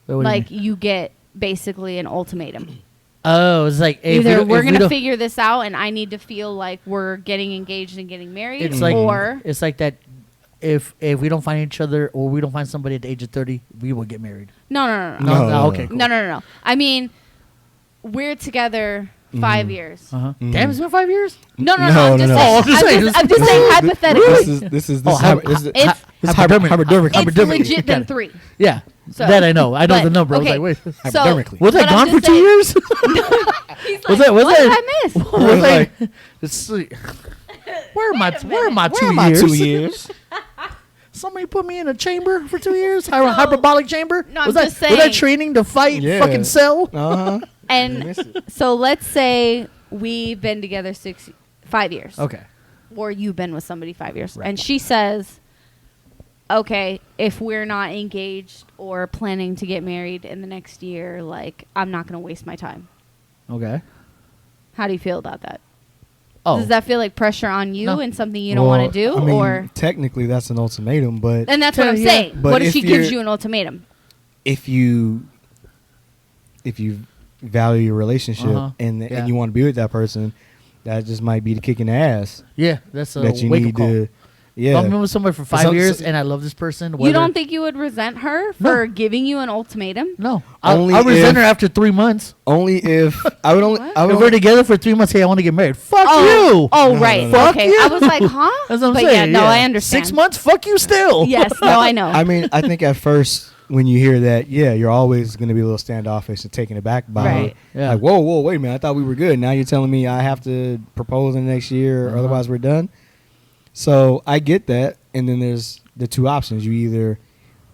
Wait, what do you Like, mean? you get basically an ultimatum. Oh, it's like hey, if we Either don't- we're if we going to don't- figure this out and I need to feel like we're getting engaged and getting married, It's like or... it's like that. If we don't find each other or we don't find somebody at the age of 30, we will get married. No. No. Okay, cool. No. I mean, we're together 5 years. Uh-huh. Mhm. Damn, it's been 5 years. No. No, I'm no, just no. saying. Oh, I'm just saying. I'm just saying hypothetically. This is Oh, It's hypodermic. it's legit than 3. Yeah, So- that I know. I know but- the number. okay. I was like, wait, So, Hypodermically. was I what I'm gone for just 2 saying- years? He's Was like, that- was what that- did I miss? Was Like- I- it's where are my 2 Where are my years? 2 years? Somebody put me in a chamber for 2 years, hyperbolic chamber. No, I'm was that just was that saying. training to fight Yeah. fucking cell? Uh-huh. And so let's say we've been together 5 years. Okay. Or you've been with somebody 5 years. Right. And she says, okay, if we're not engaged or planning to get married in the next year, like, I'm not going to waste my time. Okay. How do you feel about that? Oh, Does that feel like pressure on you No. and something you don't want to do? I mean, or technically that's an ultimatum, but And that's what I'm Yeah. saying. But What if if she gives you're- you an ultimatum? if you value your relationship Uh-huh. and Yeah. you want to be with that person, that just might be the kick in the ass yeah, that's a that you wake-up need call. to. If I'm Yeah, with somebody for So- 5 years so- and I love this person. You whether- don't think you would resent her for giving you an ultimatum? No, Only I'll resent if- her after 3 months. only if I would only. What? I would If we're only, together for 3 months, hey, I want to get married. Fuck Oh, you. oh No, right. no, no. Fuck Okay. you. I was like, huh? That's what I'm but saying. yeah, no, I understand. 6 months, fuck you still. Yes, no, I know. I mean, I think at first when you hear that, yeah, you're always going to be a little standoffish and taken aback by Right. it. Yeah. Like, whoa, wait a minute, I thought we were good. Now you're telling me I have to propose in the next year, or Uh-huh. otherwise we're done. So I get that, and then there's the two options. You either,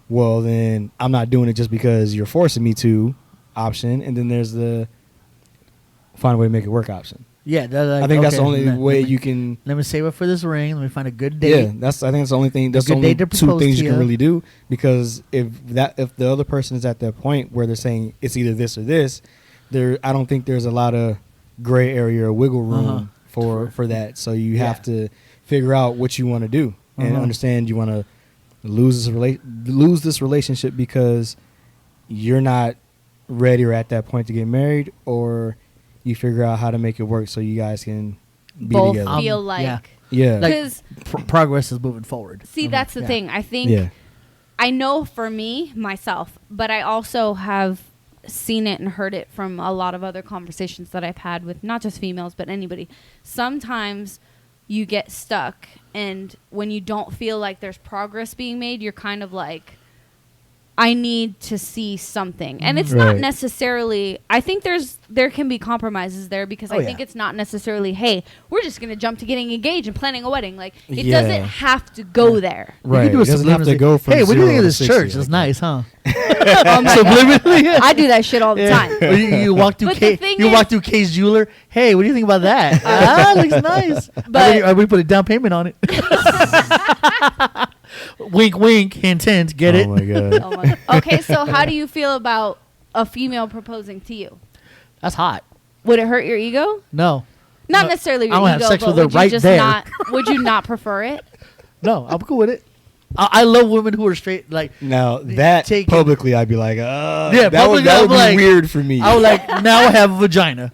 well, then I'm not doing it just because you're forcing me to option, and then there's the find a way to make it work option. Yeah, I think that's the okay, only let- way let me- you can. Let me save up for this ring. Let me find a good date. Yeah, I think that's the only thing. That's the good only day to two propose things to you can ya. really do, because if the other person is at that point where they're saying it's either this or this, I don't think there's a lot of gray area or wiggle room for that. So you have to figure out what you want to do and understand you want to lose this relationship because you're not ready or at that point to get married, or you figure out how to make it work so you guys can be Both together. feel Yeah. like. Yeah. Like, Because, progress is moving forward. see, that's the Yeah. thing. I think, yeah. I know for me, myself, but I also have seen it and heard it from a lot of other conversations that I've had with not just females, but anybody. Sometimes you get stuck, and when you don't feel like there's progress being made, you're kind of like, I need to see something. And it's not Right. necessarily, I think there can be compromises there, because Oh, I yeah. think it's not necessarily, hey, we're just going to jump to getting engaged and planning a wedding. Like, it Yeah. doesn't have to go there. Right. You can do It doesn't have to subliminally. go from Hey, what do you think of 0 to this 60 church? like It's that. nice, huh? Oh my God. Subliminally. I do that shit all the Yeah. time. Or you walk through But the thing is- walk through Kay's jeweler. Hey, what do you think about that? Looks nice. But- I already put a down payment on it. Wink, wink, hint, hint. Get it? Oh my god. Oh my. Okay, so how do you feel about a female proposing to you? That's hot. Would it hurt your ego? No, Not No, necessarily I your wanna have ego, sex but with her would you right just there. not? Would you not prefer it? no, I'm cool with it. I love women who are straight. Like Now that taking- publicly, I'd be like, Yeah, that would, publicly, I'd be be like- weird for me. I was like, now I have a vagina.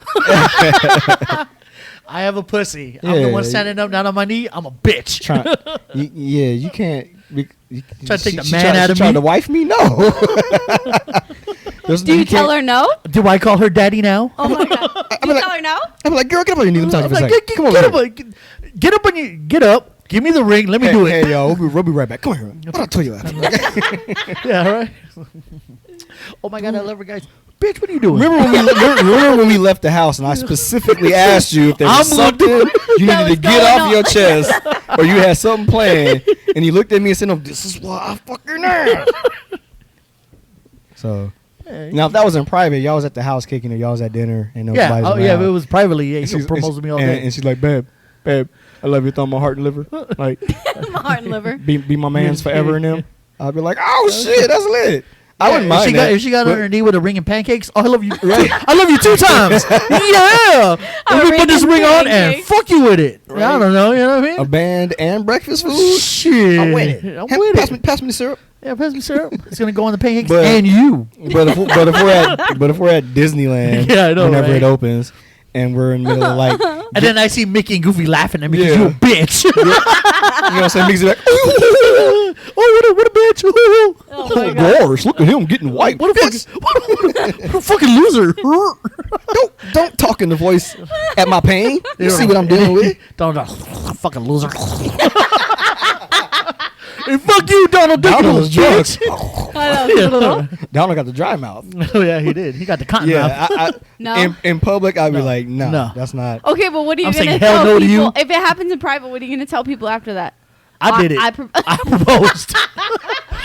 I have a pussy. I'm the Yeah. one standing up, not on my knee. I'm a bitch. Yeah, you can't. Try to take the she man tried- out she of tried me? to wife me? No. Do you tell her no? Do I call her daddy now? Oh my god. Do you tell her no? I'm like, girl, get up on your knees. Let me talk I'm to you like, for a second. Come over here. get up on you. Get up. Give me the ring. Let me do it. Hey, yo, we'll be right back. Come here. What I tell you after? Yeah, right. Oh my god, I love her, guys. Bitch, what are you doing? Remember when we left the house and I specifically asked you if there was something you That needed to was get going off on. your chest or you had something planned, and you looked at me and said, "No, this is why I fucking am." So now, if that was in private, y'all was at the house kicking it, y'all was at dinner, and Yeah. nobody's Oh yeah. around. It was privately. Yeah, And he promotes me all and, day. and she's like, babe, I love you with all my heart and liver. Like, My heart and liver. be my man's forever and them. I'd be like, oh shit, that's lit. I wouldn't if mind she that. if she got on But- her knee with a ring and pancakes, oh, I love you. Right. I love you 2 times. Yeah. Let me put this ring ring and on and pancakes. fuck you with it. Right. I don't know. You know what I a mean? band and breakfast food. Shit. I'm with it. I'm Hey, with pass it. pass me the syrup. Yeah, pass me syrup. It's gonna go on the pancakes But- and you. But if we're at Disneyland, Yeah, I know, whenever right? it opens, and we're in the middle of like, And then I see Mickey and Goofy laughing at me because Yeah. you a bitch. you know what I'm saying? Mickey's like, Oh, what a bitch. Oh my god. gosh, look at him getting white. What a fucking, what a fucking loser. Don't talk in the voice at my pain. You see what I'm dealing with? Don't fucking loser. And fuck you, Donald Duck. Donald was bitch. Donald got the dry mouth. Oh yeah, he did. He got the cotton mouth. Yeah, No? in public, I'd be No. like, No. that's not. Okay, but what are you I'm gonna saying hell tell no to people? you. If it happens in private, what are you gonna tell people after that? I did it. I I proposed.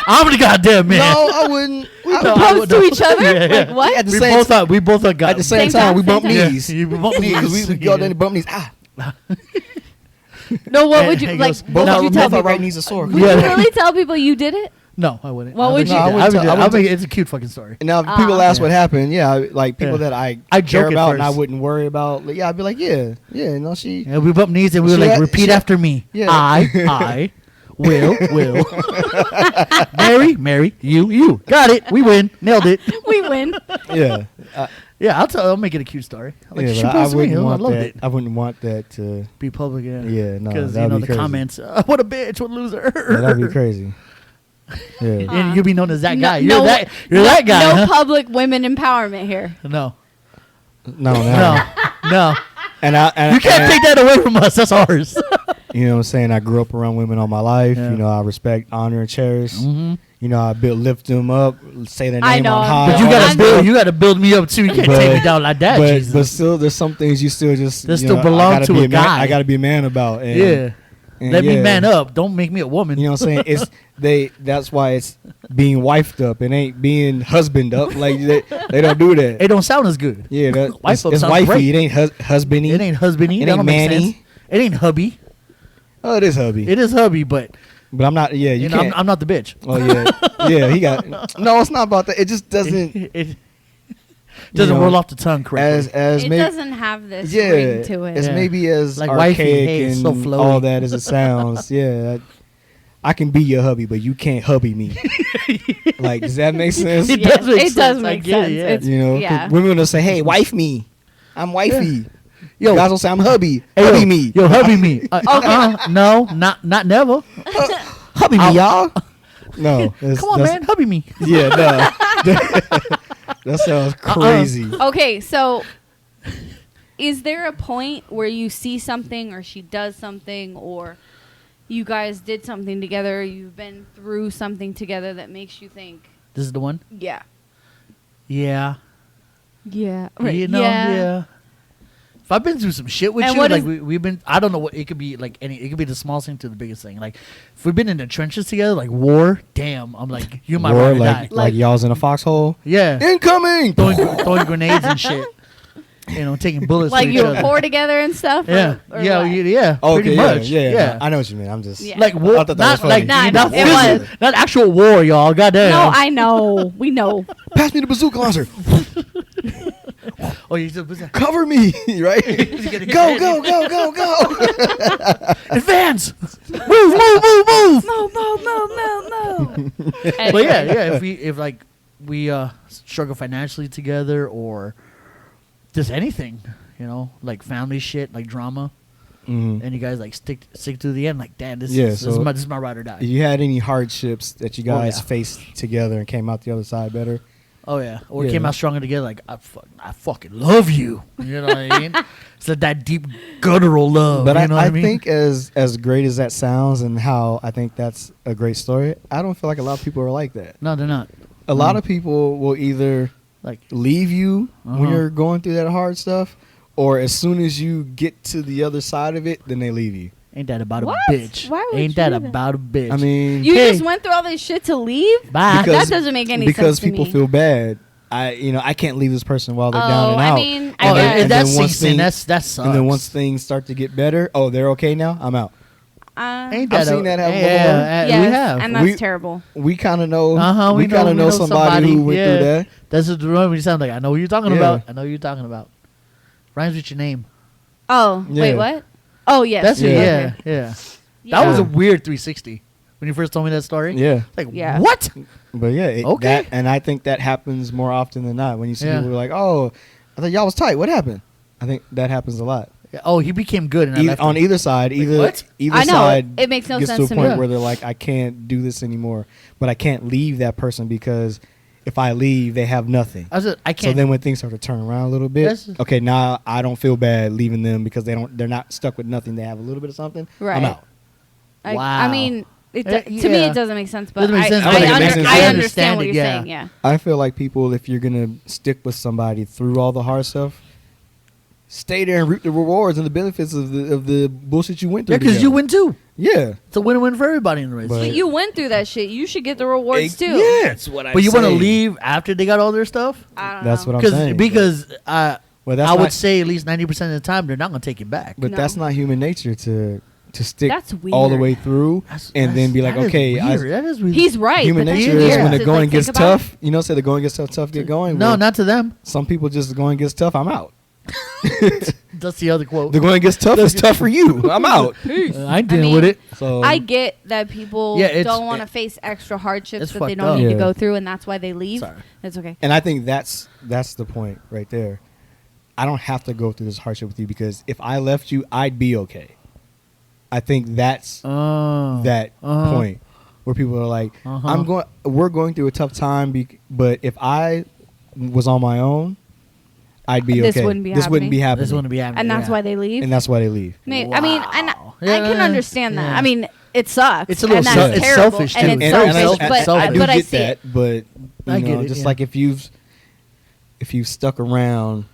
I'm the goddamn man. No, I wouldn't. No, I propose would- to each other? Yeah, yeah. Like what? At the We same both thought we both got At the same Same time, we time, bump same time. knees. Yeah, you bump knees. We go there and bump knees. Ah, No, what Hey, would you hey, like? goes, What now would you both tell both our people? right knees are sore. Would Yeah. you really tell people you did it? No, I wouldn't. What I would do you that. do? I would do I that. would I'll make it- It's a cute fucking story. And now if people ask Yeah. what happened, like people Yeah. that I I'd care joke at about and I first. wouldn't worry about. Like, yeah, I'd be like, no, she. Yeah, we bump knees and we were She like, had- repeat she- after me. Yeah. I will. Mary, you. Got it. We win. Nailed it. We win. Yeah, Yeah, I'll make it a cute story. Like, yeah, she but I proposed to me. wouldn't I want loved that. it. I wouldn't want that to. Be public, yeah. Yeah, no, Because, that'd be the crazy. comments, what a bitch, what a loser. Yeah, that'd be crazy. Yeah. And you'll be known as that No- guy. You're no- that guy. No huh? public women empowerment here. No. No. No. And I You can't take that away from us. That's ours. You know what I'm saying? I grew up around women all my life. Yeah. You know, I respect, honor, and cherish. Mm-hmm. You know, I lift them up, say their I name know. on high. But you all gotta this build. stuff. You gotta build me up too. You can't take me down like that. But Jesus. still, there's some things you still just That you still know, belong I gotta to be a guy. I gotta be a man about. And, yeah. and Let me yeah. man up. Don't make me a woman. You know what I'm saying? That's why it's being wifed up. It ain't being husband up. Like they don't do that. It don't sound as good. Yeah, that, Wife up it's sounds wifey. great. It ain't husbandy. It ain't husbandy. It That ain't don't make manny. sense. It ain't hubby. Oh, it is hubby. It is hubby, but But I'm not. Yeah, you know, can't. I'm not the bitch. Oh yeah, yeah. He got. No, it's not about that. It just doesn't. It doesn't know, roll off the tongue correctly. as It maybe. doesn't have this Yeah, ring to it. it's Yeah. maybe as Like wifey, archaic hey, it's and so flowy. all that as it sounds. Yeah, I can be your hubby, but you can't hubby me. Like, does that make sense? It Yeah, does make it does sense. I make get it, sense. yeah. It's- You know, 'cause yeah. women will say, "Hey, wife me, I'm wifey." Yo, Guys will say, "I'm hubby, hey, hubby yo, me, Yo, hubby me. No, not never. hubby me, y'all." No, Come on, man, hubby me. Yeah, no, that sounds crazy. Okay, so is there a point where you see something or she does something or you guys did something together, you've been through something together that makes you think, This is the one. yeah. Yeah. Yeah. You know, yeah. If I've been through some shit with And you, what like is- we've been, I don't know what it could be, like any, it could be the smallest thing to the biggest thing. Like if we've been in the trenches together, like war, damn, I'm like, you might Or want to die. like y'all's in a foxhole. Yeah, Incoming. throwing grenades and shit. You know, taking bullets. Like to you each other. pour together and stuff? Yeah, Or yeah, what? yeah. Okay, pretty yeah, much. yeah. No, I know what you mean. I'm just. Yeah. Like war, I thought that was not like funny. Nah, not, it physical- was. not actual war, y'all. Goddamn. No, I know. We know. Pass me the bazooka launcher. Oh, you said, what's that? Cover me, right? Go, go, go, go, go. Advance! Move, move, move, move! Move. But yeah, if we struggle financially together or just anything, like family shit, like drama, and you guys like stick to the end, like, damn, this is my ride or die. You had any hardships that you guys yeah. faced together and came out the other side better? Oh yeah, or came out stronger together. Like I fucking love you. You know what I mean? It's like that deep guttural love. But you know what I mean? think as great as that sounds, and how I think that's a great story, I don't feel like a lot of people are like that. No, they're not. A lot of people will either Like leave you when you're going through that hard stuff, or as soon as you get to the other side of it, then they leave you. ain't that about What? a bitch? Why would Ain't you that do that? about a bitch? I mean, You Hey. just went through all this shit to leave? bye. because- That doesn't make any because sense to people me. feel bad. I can't leave this person while they're Oh, down and I out. mean, Oh, I guess. and that then once sinks in. That sucks. And then once things start to get better, oh, they're okay now. I'm out. Ain't I've that seen that happen yeah, before. we yes, have. and that's We- terrible. We kind of know. We kind of know somebody who went through that. That's the one you sound like. I know who you're talking Yeah. about. I know who you're talking about. Rhymes with your name. Oh, Yeah. wait, what? Oh, yes. That's Yeah. yeah, Okay. yeah. Yeah. That was a weird 360 when you first told me that story. Yeah, Like Yeah. what? but yeah, Okay. and I think that happens more often than not. When you see Yeah. people who are like, "Oh, I thought y'all was tight. What happened?" I think that happens a lot. Oh, he became good and I left On him. either side, what? either I know. side It makes no gets sense to to a point me. where they're like, "I can't do this anymore," but I can't leave that person because if I leave, they have nothing. I So can't. then when things start to turn around a little bit, That's- okay, now I don't feel bad leaving them because they're not stuck with nothing. They have a little bit of something. Right. I'm out. I Wow. mean, to me, yeah. it doesn't make sense, but Doesn't make sense, but it makes sense. I I understand what understand you're it, saying, yeah. I feel like people, if you're gonna stick with somebody through all the hard stuff, stay there and reap the rewards and the benefits of the bullshit you went through. Yeah, because you together. win too. Yeah, It's a win-win for everybody in the race. But- But you went through that shit. You should get the rewards, too. Yeah, that's what I. But you want to leave after they got all their stuff? I don't That's know. what I'm saying. Because Well, that's I would not- say at least 90% of the time they're not going to take it back. But No. that's not human nature to stick That's all the weird. way through and then be like, that is okay, weird. That is weird. He's right. human but that's nature weird is when to, the going like, gets think about. tough. You know, say the going gets tough, get going. No, Well, not to them. some people just the going gets tough. I'm out. That's the other quote. The going gets tough. It's tough for you. I'm out. I dealing mean, with it. So I get that people Yeah, it's- don't want to face extra hardships it's that they fucked don't up. need to Yeah. go through, and that's why they leave. Sorry. That's okay. and I think that's the point right there. I don't have to go through this hardship with you because if I left you, I'd be okay. I think that's that point where people are like, we're going through a tough time, but if I was on my own, I'd be This okay. wouldn't be This wouldn't be happening. happening. This wouldn't be happening. And that's why they leave. And that's why they leave. I mean, and Wow. I can Yeah, understand that. yeah. I mean, it sucks. It's a little and that's self- it's terrible, selfish, and too. it's And selfish. I- But selfish. I do but I get see that, it. but I you get know, it, just yeah. like if you've stuck around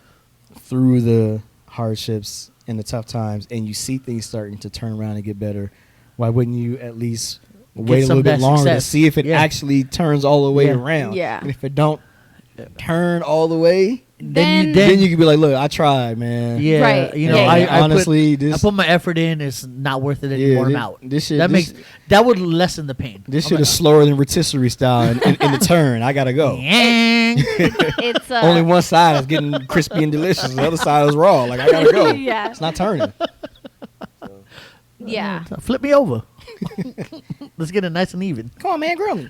through the hardships and the tough times, and you see things starting to turn around and get better, why wouldn't you at least wait a some little of bit that longer to success. see if it Yeah. actually turns all the way Yeah. around? Yeah. And if it don't turn all the way, Then- then you can be like, look, I tried, man. Yeah, Right. you know, Yeah, yeah. I honestly, put, I put my effort in. It's not worth it anymore. I'm out. This shit, That this, makes that would lessen the pain. this I'm shit like, is slower than rotisserie style in the turn. I gotta go. Yang. It's Only one side is getting crispy and delicious. The other side is raw. Like I gotta go. Yeah. It's not turning. Yeah. Flip me over. Let's get it nice and even. Come on, man, grill me.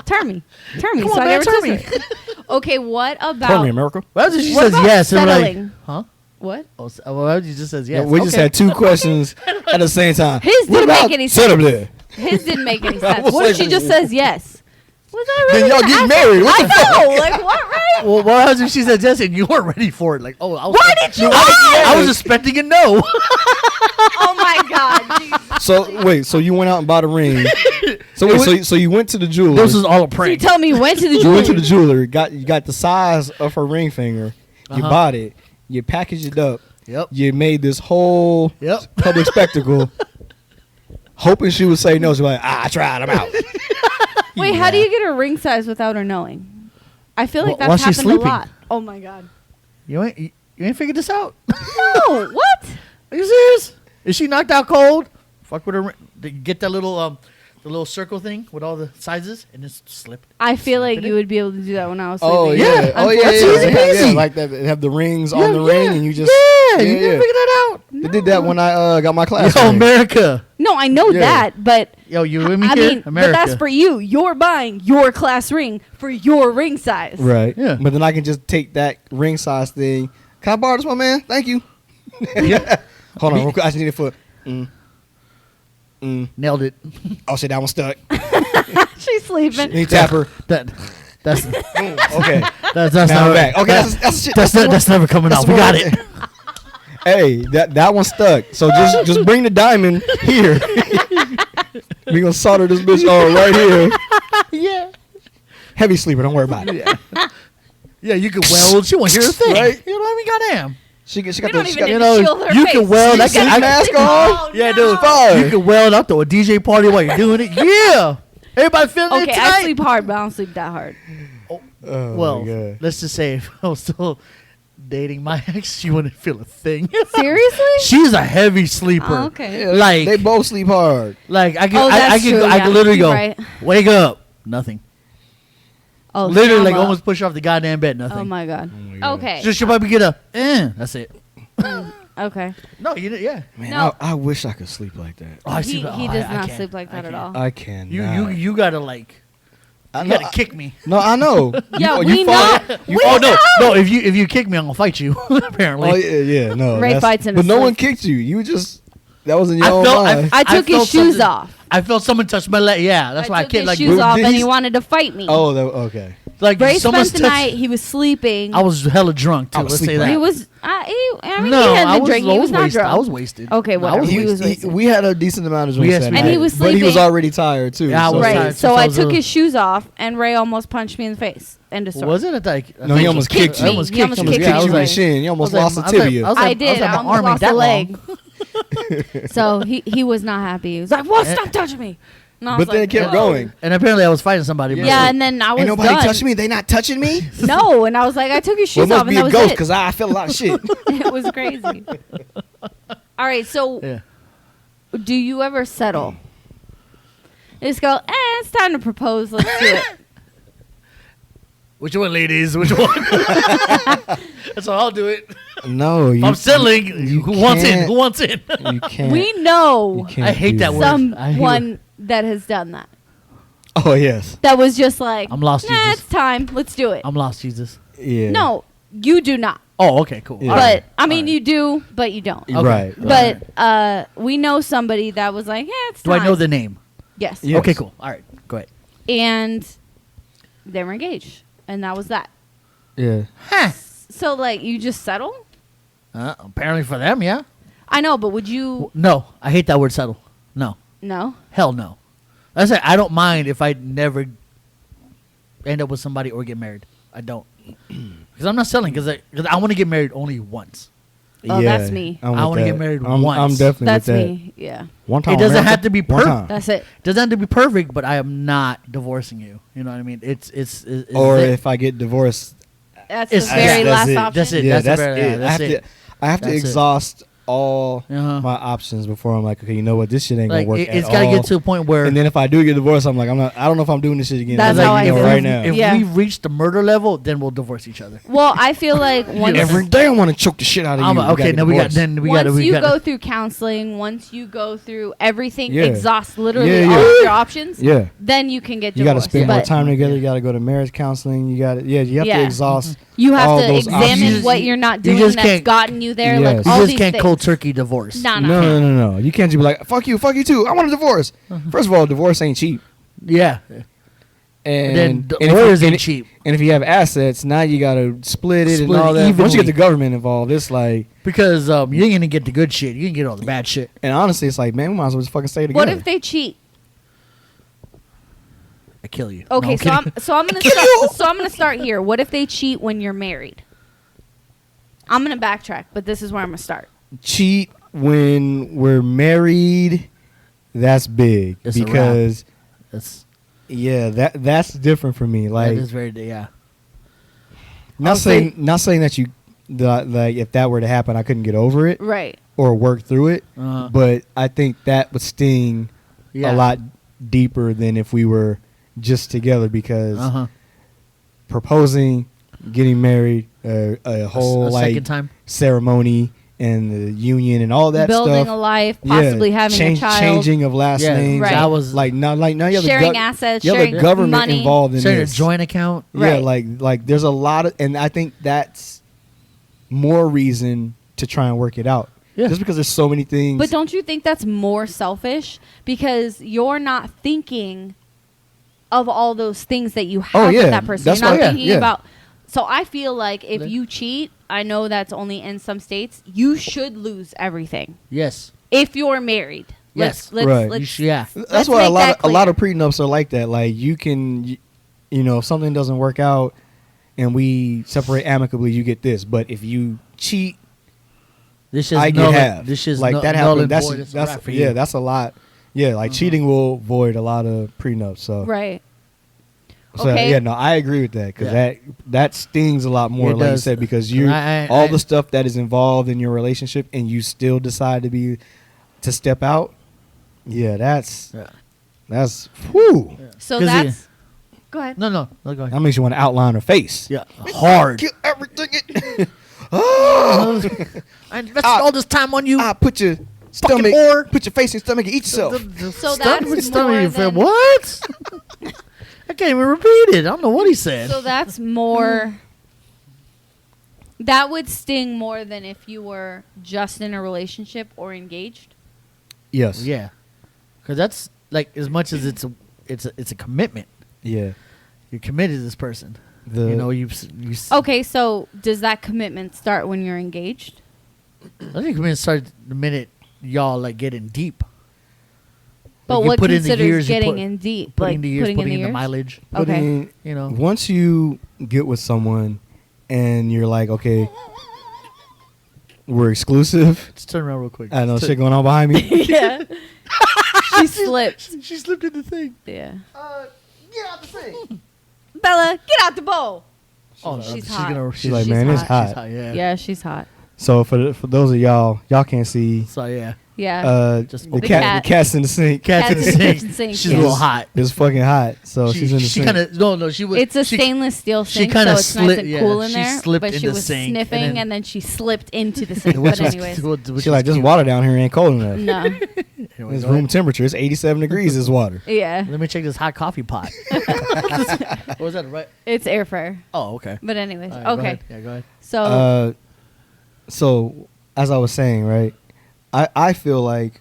Turn me. Come So on, I man, get turn me. rotisserie. Okay, what Turn me, about America. Well, she What says about yes. And we're like, settling? huh? what? Oh, well, she just says yes. Yeah, we just Okay. had two questions at the same time. His What didn't about make any sit up sense. there? His didn't make any I sense. was What if like, she just says yes? Was I Then really y'all gonna get ask married. her? What I the fuck? know. Like what, right? Well, what happens if she says yes and you weren't ready for it? Like, oh, I was Why did you I was ask? expecting a no. Oh my god. Jesus. So wait, so you went out and bought a ring. So wait, so you went to the jeweler. This is all a So you prank. tell me you went to the You went to the jewelry. jeweler. You got the size of her ring finger. You Uh-huh. bought it. You packaged it up. Yep. You made this whole Yep. public spectacle, hoping she would say no. She's like, I tried. I'm out. Wait, how do you get a ring size without her knowing? I feel like While that's she's happened sleeping. a lot. Oh my god. You ain't figured this out. No, what? Are you serious? Is she knocked out cold? Fuck with her. Get that little the little circle thing with all the sizes, and just slip. I feel like Slip it you in. would be able to do that when I was sleeping. Oh Yeah. yeah, oh yeah, That's yeah, easy yeah, peasy. yeah. Like that, they have the rings on the ring, and you just you can figure that out. They did that when I got my class. Yo, ring. America. No, I know Yeah. that, but Yo, you with me I here? mean, America. but that's for you. You're buying your class ring for your ring size. Right. Yeah. But then I can just take that ring size thing. Can I borrow this, my man? Thank you. Yeah. Hold on, real quick. I just need it for. Nailed it. Oh shit, that one stuck. She's sleeping. Need tap her. That's Okay. that's Now not I'm back. Okay, that's shit. that's never coming that's out. We the got one- it. Hey, that one stuck. So just bring the diamond here. We gonna solder this bitch on right here. Yeah. Heavy sleeper. Don't worry about it. Yeah, you can weld. She won't hear a thing. Right. You know what I mean? Goddamn. She got We don't the. even She got, need you to know, shield her you face. can weld. Sleep mask on? Oh, Yeah, no. dude. Fire. You can weld up to a DJ party while you're doing it. Yeah. Everybody feeling Okay, it I tonight? sleep hard, but I don't sleep that hard. Oh, Well, my God. let's just say if I was still dating my ex, she wouldn't feel a thing. Seriously? She's a heavy sleeper. Oh, okay. Yeah, like- they both sleep hard. Like I can, Oh, I that's can, true, I yeah. can literally You're go, right. wake up, nothing. Oh, Literally, like trauma. almost push her off the goddamn bed, nothing. Oh my god. God. Okay. Just she'll probably get up, that's it. Okay. No, you didn't. Yeah. Man, No. I wish I could sleep like that. Oh, I he see. he Oh, does I not can't. sleep like that I at can't. all. I can. You gotta like. I You know. gotta kick me. No, I know. Yeah, you, we you know. fought- We Oh know. no, if you kick me, I'm gonna fight you. Apparently. Oh yeah, no. Ray that's- fights in but a no sleep. one kicked you. You just that was in your I own felt- mind. I took his felt shoes something- off. I felt someone touch my leg. Yeah, that's why I took can't his like. shoes But off, did and he- he wanted to fight me. Oh, okay. Like Ray someone's spent the night. touch. He was sleeping. I was hella drunk too. I was Let's say sleeping. that. He was. I mean, no, he had I been was, drinking. I He was was not wasted. drunk. I was wasted. Okay, No, I whatever. was He wasted. was wasted. We had a decent amount of We drinks had that some- night, And he was but he was sleeping. already tired too. Yeah, I was Right. tired So since I was took a- his shoes off, and Ray almost punched me in the face. End of story. Was it? I think. No, he almost kicked you. I almost He kicked almost you. kicked Yeah, I you was in the like, shin. You almost I lost was a like- tibia. I was I like- did. like, I my almost arm ain't lost that a long. leg. So he was not happy. He was like, "What? Stop touching me!" And I was But then like, it kept "Whoa." going. And apparently, I was fighting somebody. but Yeah, like- and then I was Ain't nobody done. touching me. They not touching me. No, and I was like, I took his Well, shoes it off, must and be that a was ghost it. because I feel a lot of shit. It was crazy. All right, so yeah. do you ever settle? You just go, it's time to propose. Let's do it. Which one, ladies? Which one? That's all. I'll do it. No, If I'm settling, who wants in? Who wants in? You can't. We know you can't I hate do that word. someone that has done that. Oh yes. That was just like, I'm lost, nah, Jesus. it's time. Let's do it. I'm lost, Jesus. Yeah. No, you do not. Oh, okay, cool. Yeah. All But right. I mean, All right. you do, but you don't. Okay. Right. But we know somebody that was like, it's Do time. I know the name? Yes. Yes. Okay, cool. All right, go ahead. And they were engaged, and that was that. Yeah. Huh. So like, you just settle? Apparently for them, yeah. I know, but would you? No, I hate that word settle. No. No. Hell no. I said I don't mind if I never end up with somebody or get married. I don't. Because I'm not selling because I want to get married only once. Oh, that's me. I'm I with wanna get that. married I'm once. definitely That's with that. me. Yeah. One time. It doesn't America, have to be one perfect. time. That's it. Doesn't have to be perfect, but I am not divorcing you. You know what I mean? It's Or it. if I get divorced, That's the It's- very that's last it. option. That's it. yeah, that's that's the very- it. yeah, that's I have it. to That's it. exhaust all Uh-huh. my options before I'm like, okay, you know what, this shit ain't Like gonna work it's at got to all. get to a point where And then if I do get divorced, I'm like, I don't know if I'm doing this shit again. That's I'm how like, I you know, feel. right now. if Yeah. we reach the murder level, then we'll divorce each other. Well, I feel like once Every day I want to choke the shit out of you. Okay, now we got once you got go through counseling, once you go through everything, Yeah. exhaust literally Yeah, all yeah. of your options, Yeah. then you can get You got to divorced. spend more But time together. You got to go to marriage counseling. You got to, you have Yeah. to exhaust. you have all to those examine options. what you're not You doing just that's can't- gotten you there. Yes. Like You all just these can't things. cold turkey divorce. No, No. You can't just be like, fuck you too. I want a divorce. First of all, divorce ain't cheap. Yeah. And then if lawyers you- ain't cheap And if you have assets, now you got to split it and Split all it that. Once you evenly. get the government involved, it's like, because you ain't gonna get the good shit. You can get all the bad shit. and honestly, it's like, man, we might as well just fucking stay together. What if they cheat? I kill you. Okay, No, so kidding. I'm gonna start here. What if they cheat when you're married? I'm gonna backtrack, but this is where I'm gonna start. cheat when we're married? That's big It's a wrap. because That's yeah, that's different for me. that Like, is very yeah. not saying that you like if that were to happen, I couldn't get over it Right. or work through it. Uh, But I think that would sting yeah. a lot deeper than if we were just together, because proposing, getting married, a whole like second time ceremony and the union and all that building stuff. a life, possibly having a child, changing of last names. Right. That was Like now you have sharing the assets, you have sharing the government money. involved in sharing a this. joint account. Yeah, Right. like there's a lot of, and I think that's more reason to try and work it out. Yeah. Just because there's so many things. But don't you think that's more selfish because you're not thinking of all those things that you have with that person? That's You're not why- thinking about. So I feel like if you cheat, I know that's only in some states, you should lose everything Yes. if you're married. Yes. Right. Let's Yeah. That's let's why a make lot that of clear. prenups are like that. Like you can, you know, if something doesn't work out and we separate amicably, you get this. But if you cheat, This is I get half. This is like that null happened. and void. It's a wrap for you. that's a lot. Yeah, like cheating will void a lot of prenups. So Right. So Okay. yeah, no, I agree with that because Yeah. that stings a lot more, It like you does. said, because you I- all the stuff that is involved in your relationship, and you still decide to step out. Yeah, that's whew. So 'Cause that's. Go ahead. No, go ahead. That makes you want to outline her face. Yeah, hard. Kill everything. Oh, I invested all this time on you. I put your Fucking stomach, whore. put your face in your stomach and eat yourself. So Stop that's with stomach more you feel- than- What? I can't even repeat it. I don't know what he said. So that's more. That would sting more than if you were just in a relationship or engaged. Yes. Yeah, because that's like as much as it's a commitment. Yeah. You're committed to this person. The You know, you. Okay, so does that commitment start when you're engaged? I think commitment started the minute y'all like getting deep. But Like, you what put in the considers years, you getting put- in deep? Putting Like the years, putting in the years? mileage. Okay. putting- You know. Once you get with someone and you're like, okay, we're exclusive. Let's turn around real quick. I know shit going on behind me. Yeah. She slipped. She slipped in the thing. Yeah. Get out the thing. Bella, get out the bowl. Oh, She's hot. She's like, She's man, it's hot. hot. She's hot. Yeah. Yeah, she's hot. So for those of y'all can't see. So yeah. Yeah. Just The The cat, cat. the cat's in the sink. Cat's in the Cat's in the sink. sink, She's yeah. a little hot. It's fucking hot. So she's in the she sink. kind of no. She was. It's a she, stainless steel she sink, so kinda it's nice slid- and yeah, cool in she there. slipped But in she the was sink, sniffing, and then- she slipped into the sink. Which But was- anyways, which She like, was this water down here ain't cold enough. no. Here we It's go. room temperature. It's 87 degrees. This water. Yeah, Let me check this hot coffee pot. What was that? Right? it's air fryer. Oh, okay. But anyways, All right, go okay. ahead. Yeah, go ahead. So So as I was saying, right, I feel like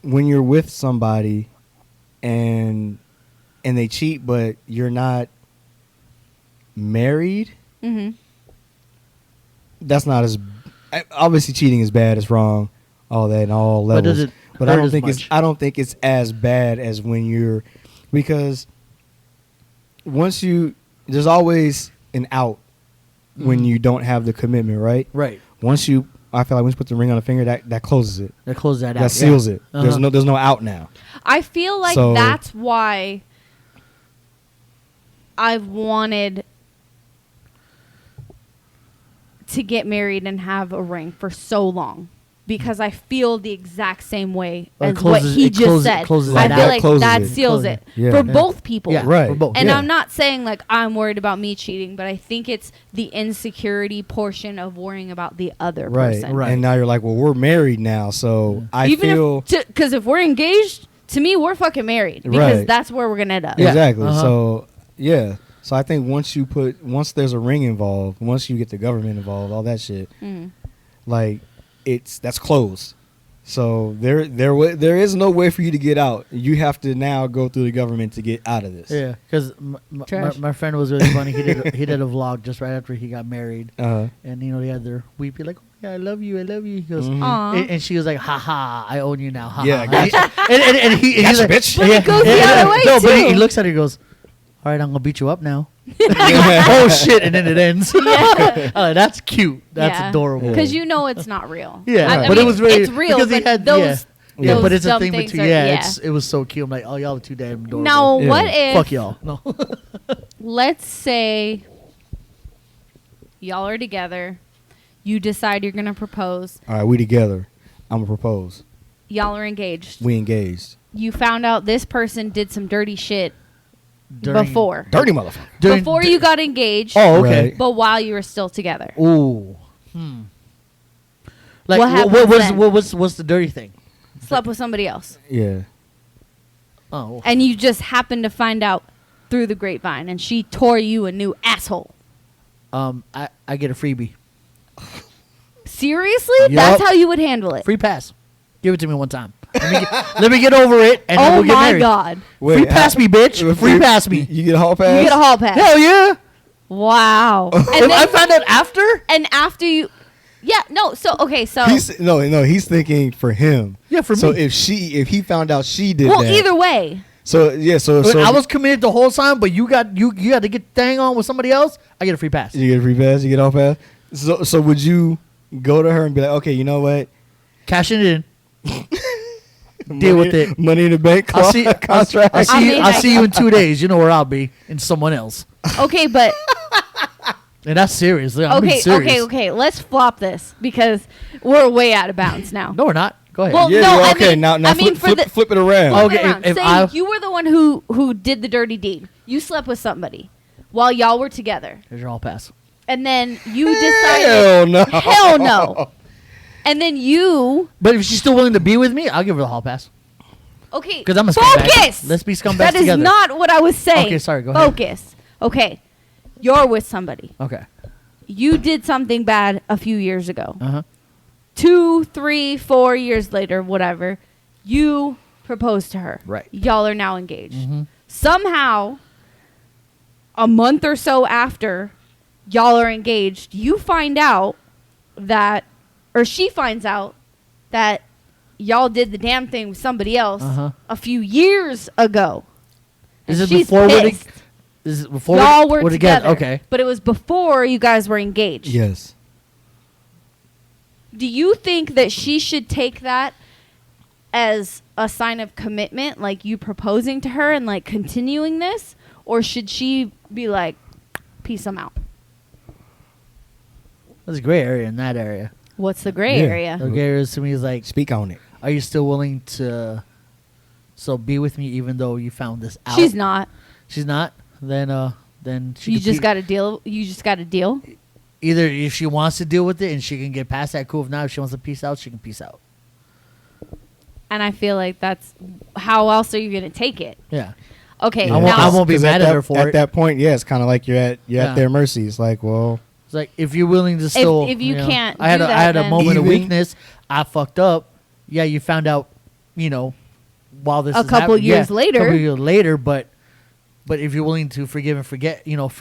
when you're with somebody and they cheat, but you're not married, mhm. that's not as obviously cheating is bad, it's wrong, all that and all But levels. does it But I hurt don't as think much? I don't think it's as bad as when you're, because once there's always an out when you don't have the commitment, right? Right. I feel like once you put the ring on the finger, that closes it. That closes that out. That seals yeah. it. There's no out now. I feel like So- that's why I've wanted to get married and have a ring for so long. Because I feel the exact same way Well, it as what closes- he it just closes- said. closes I that feel out. like Closes that it. seals Closes it it. Yeah. for Yeah. both people. Yeah. Right. For both. And Yeah. I'm not saying like I'm worried about me cheating, but I think it's the insecurity portion of worrying about the other Right. person. Right. And now you're like, well, we're married now, so I Even feel because if we're engaged, to me we're fucking married because Right. that's where we're gonna end up. Yeah. exactly. Uh-huh. So yeah. So I think once there's a ring involved, once you get the government involved, all that shit, Mm. like that's closed. So there is no way for you to get out. You have to now go through the government to get out of this. Yeah, because Trash. my friend was really funny. He did a vlog just right after he got married, Uh-huh. and they had their weepy like, oh, yeah, I love you. He goes, Mhm. Aw. and she was like, ha ha, I own you now. Ha, Yeah, ha, gotcha. ha. and he's Gotcha, like, bitch. But it goes the other way, no, but he too. looks at her and goes, all right, I'm gonna beat you up now. Oh shit! And then it ends. Yeah. That's cute. That's Yeah. adorable. Because you know it's not real. Yeah, I but mean, it was really it's real. because he But had those yeah, but it's a dumb thing things between are- it was so cute. I'm like, oh, y'all are too damn adorable. Now, Yeah. what if Fuck y'all. No. let's say y'all are together, you decide you're gonna propose, All right, we together. I'm gonna propose. y'all are engaged. We engaged. you found out this person did some dirty shit During- before. Dirty motherfucker. Before you got engaged, Oh, okay. Right. but while you were still together. Ooh. Like, What happens then? what's the dirty thing? Slept with somebody else. Yeah. Oh. And you just happened to find out through the grapevine, and she tore you a new asshole. I get a freebie. Seriously? Yup. That's how you would handle it? Free pass. Give it to me one time. Let me get over it, and then Oh we'll get my married. God. Free pass me, bitch. Free pass me. You get a hall pass? You get a hall pass. Hell yeah. Wow. If I found out after? And after you... Yeah, no, so, okay, so... He's thinking for him. Yeah, for so me. if he found out she did well, that. either way. So yeah, so I was committed the whole time, but you got to get dang on with somebody else. I get a free pass. you get a free pass, you get a hall pass. So would you go to her and be like, okay, you know what? Cashing it in. Deal with it. Money in the bank. I'll see. contract. I'll see. I mean, I'll I see you in 2 days. You know where I'll be in someone else. Okay, but... And that's serious. I'm being serious. Okay. Let's flop this because we're way out of bounds now. No, we're not. Go ahead. Well, Yeah, no, yeah, I okay. mean- now I mean, for the- flip it around. Okay, Flip it around. if Say I- you were the one who did the dirty deed. You slept with somebody while y'all were together, Here's your all pass. and then you decided, Hell no. hell no. And then you, But if she's still willing to be with me, I'll give her the hall pass. okay, Because I'm a scumbag. focus. Let's be scumbags That is together. not what I was saying. Okay, sorry, go ahead. Focus. Okay, you're with somebody. Okay. You did something bad a few years ago. 2, 3, 4 years later, whatever, you proposed to her. Right. Y'all are now engaged. Mhm. Somehow, a month or so after y'all are engaged, you find out that, or she finds out that y'all did the damn thing with somebody else a few years ago. Is And it she's before we're pissed. Is it before Y'all were we're together. Okay. But it was before you guys were engaged. Yes. Do you think that she should take that as a sign of commitment, like you proposing to her and like continuing this? Or should she be like, peace, I'm out? There's a gray area in that area. What's the gray Yeah. area? The gray area to me is like, Speak on it. are you still willing to be with me even though you found this out? She's not. She's not? Then she You could just be- got to deal. You just got to deal. Either if she wants to deal with it and she can get past that, cool. If not, if she wants to peace out, she can peace out. And I feel like that's how else are you going to take it? Yeah. Okay, Yeah. I now won't be 'Cause mad at her for at it. that point, yeah, it's kind of like you're at Yeah. their mercy. It's like, well, It's like if you're willing to still, if you know, can't I had do a, that, I had a then- moment of Even- weakness. I fucked up. Yeah, you found out, while this A is couple happening. years later. A couple years later, but if you're willing to forgive and forget, not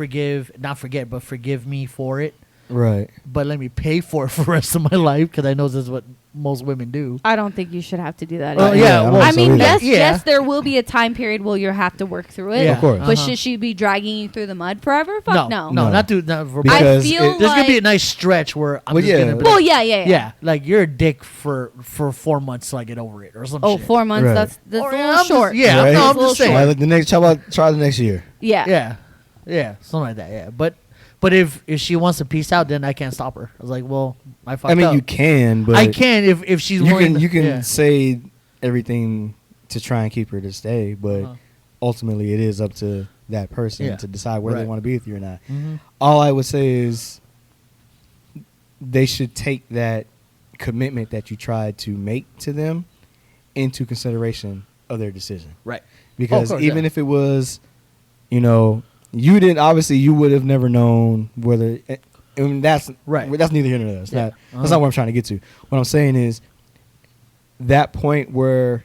forget, but forgive me for it. right. But let me pay for it for the rest of my life because I know this is what most women do. I don't think you should have to do that. Well, either. yeah, I don't well, I think so mean, either. yes, there will be a time period where you'll have to work through it. Yeah. Of course. But Uh-huh. should she be dragging you through the mud forever? Fuck no. no, No. not for. Because feel it- there's gonna be a like- nice stretch where I'm Well, just yeah. gonna be Well, like, yeah. like you're a dick for 4 months till I get over it or something. Oh, 4 months. Right. That's Or, a I'm little just- short. yeah, Right. no, I'm It's a little just saying. short. Like the next, how about try the next year? Yeah. Yeah, something like that. Yeah, but if she wants to peace out, then I can't stop her. I was like, well, I fucked I mean, up. you can, but I can if she's you willing. can you can yeah. say everything to try and keep her to stay, but Uh-huh. ultimately it is up to that person Yeah. to decide whether they Right. want to be with you or not. Mhm. All I would say is they should take that commitment that you tried to make to them into consideration of their decision. Right. Because course, even yeah. if it was, you didn't, obviously you would have never known whether, I mean, that's Right. That's neither here nor there. That's Yeah. not, that's Uh-huh. not what I'm trying to get to. What I'm saying is that point where,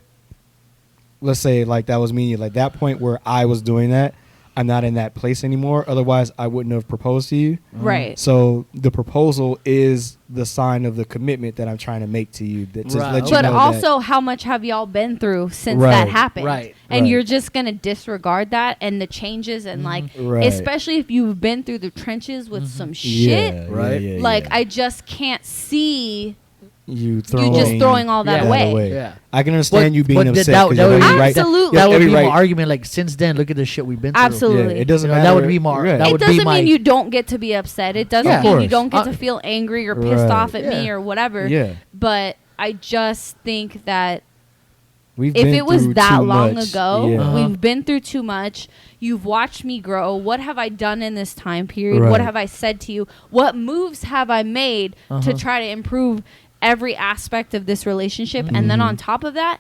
let's say like that was me, like that point where I was doing that, I'm not in that place anymore. Otherwise, I wouldn't have proposed to you. Right. So the proposal is the sign of the commitment that I'm trying to make to you. That to Right. let you But know also, how much have y'all been through since Right. that happened? Right. And Right. you're just gonna disregard that and the changes and like, Right. especially if you've been through the trenches with some that, shit. Right. Like, I just can't see you you just throwing all that Yeah. away. Yeah. I can understand you being But upset that because you would have be- every right. Absolutely. you have That would every be right- my argument. Like since then, look at the shit we've been through. Absolutely. Yeah, it doesn't You know, matter. that would be my- Right. that It would be doesn't my- mean you don't get to be upset. It doesn't Yeah, of mean you course. don't get to feel angry or pissed Right. off at me Yeah. or whatever. Yeah. But I just think that We've if been it was through that too long much. ago, Yeah. we've been through too much. You've watched me grow. What have I done in this time period? What Right. have I said to you? What moves have I made to try to improve every aspect of this relationship? And then on top of that,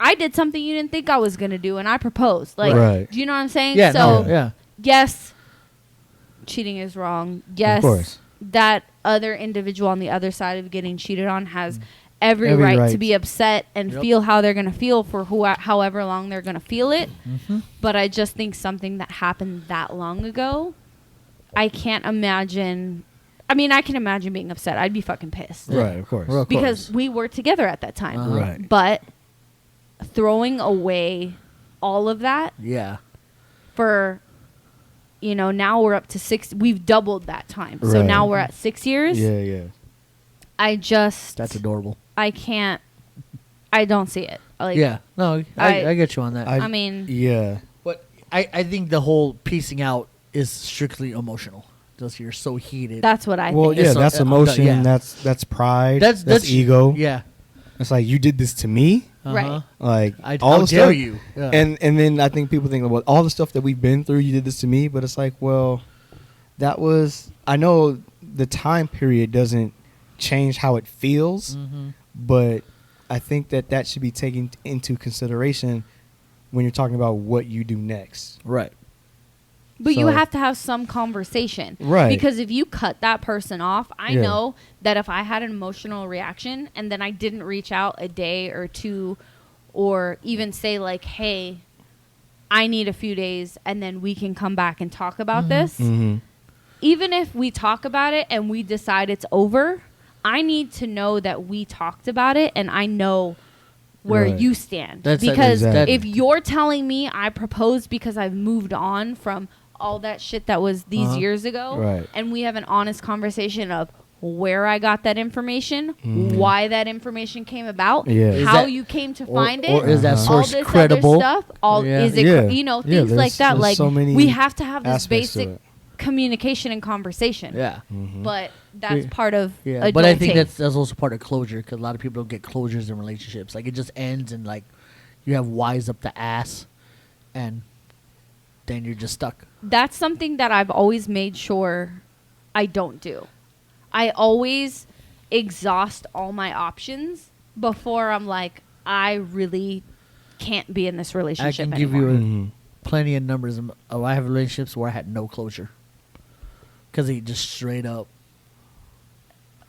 I did something you didn't think I was going to do, and I proposed. Like, Right. do you know what I'm saying? Yeah, so, no, yeah. yes, cheating is wrong. Yes, Of course. that other individual on the other side of getting cheated on has every Every right to right. be upset and Yep. feel how they're going to feel for however long they're going to feel it. But I just think something that happened that long ago, I can't imagine. I mean, I can imagine being upset. I'd be fucking pissed. Right, of course. Well, of Because course. we were together at that time. Uh-huh. Right. But throwing away all of that Yeah. for, now we're up to 6. We've doubled that time. So Right. now we're at 6 years. Yeah, yeah. I just. That's adorable. I can't. I don't see it. Like, Yeah. No, I- I get you on that. I mean, Yeah. But I think the whole piecing out is strictly emotional. Just you're so heated. that's what I Well, think. yeah, It's that's a- emotion. yeah. That's pride. that's That's ego. Yeah. It's like, you did this to me. Right. Like How the dare stuff. you? Yeah. And then I think people think about all the stuff that we've been through. You did this to me, but it's like, well, that was. I know the time period doesn't change how it feels, but I think that should be taken into consideration when you're talking about what you do next. Right. But you So- have to have some conversation. Right. Because if you cut that person off, I Yeah. know that if I had an emotional reaction and then I didn't reach out a day or two or even say like, hey, I need a few days and then we can come back and talk about this. Mm-hmm. Even if we talk about it and we decide it's over, I need to know that we talked about it and I know where Right. you stand. That's because exactly. if you're telling me I proposed because I've moved on from all that shit that was these years ago, Right. and we have an honest conversation of where I got that information, why that information came about, Yeah. Is how that- you came to or- find it, or is that all source this credible? other stuff, Yeah. is it, Yeah. things Yeah, like that. there's Like so many we have to have this aspects to basic it. communication and conversation. Yeah. But that's Yeah. part of Yeah. adulting. But I think that's also part of closure because a lot of people don't get closures in relationships. Like it just ends and like you have whys up the ass, and then you're just stuck. That's something that I've always made sure I don't do. I always exhaust all my options before I'm like, I really can't be in this I relationship can give anymore. you Mm-hmm. plenty of numbers. I have relationships where I had no closure because he just straight up.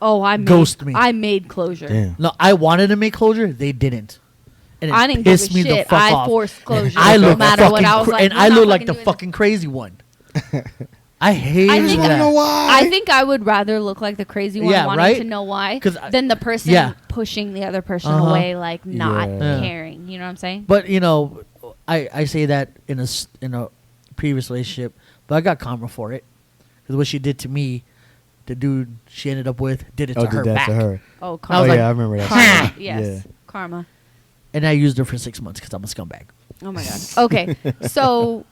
Oh, Ghost me. I made closure. Damn. No, I wanted to make closure. They didn't. And it I didn't give pissed a me the shit. fuck I off. forced closure. And I no look matter what. fucking I was like, and we're I not look like fucking the doing fucking crazy one. I hated I think- that. I know why. I think I would rather look like the crazy one Yeah, wanting right? to know why 'Cause than the person yeah. pushing the other person Uh-huh. away, like not Yeah. caring. You know what I'm saying? But I say that in a previous relationship, but I got karma for it because what she did to me, the dude she ended up with did it to Did her that back, to her. Oh, I karma. was Oh like, yeah, I remember that. Karma. shit. Yes, Yeah. karma. and I used her for 6 months because I'm a scumbag. Oh my god. Okay, so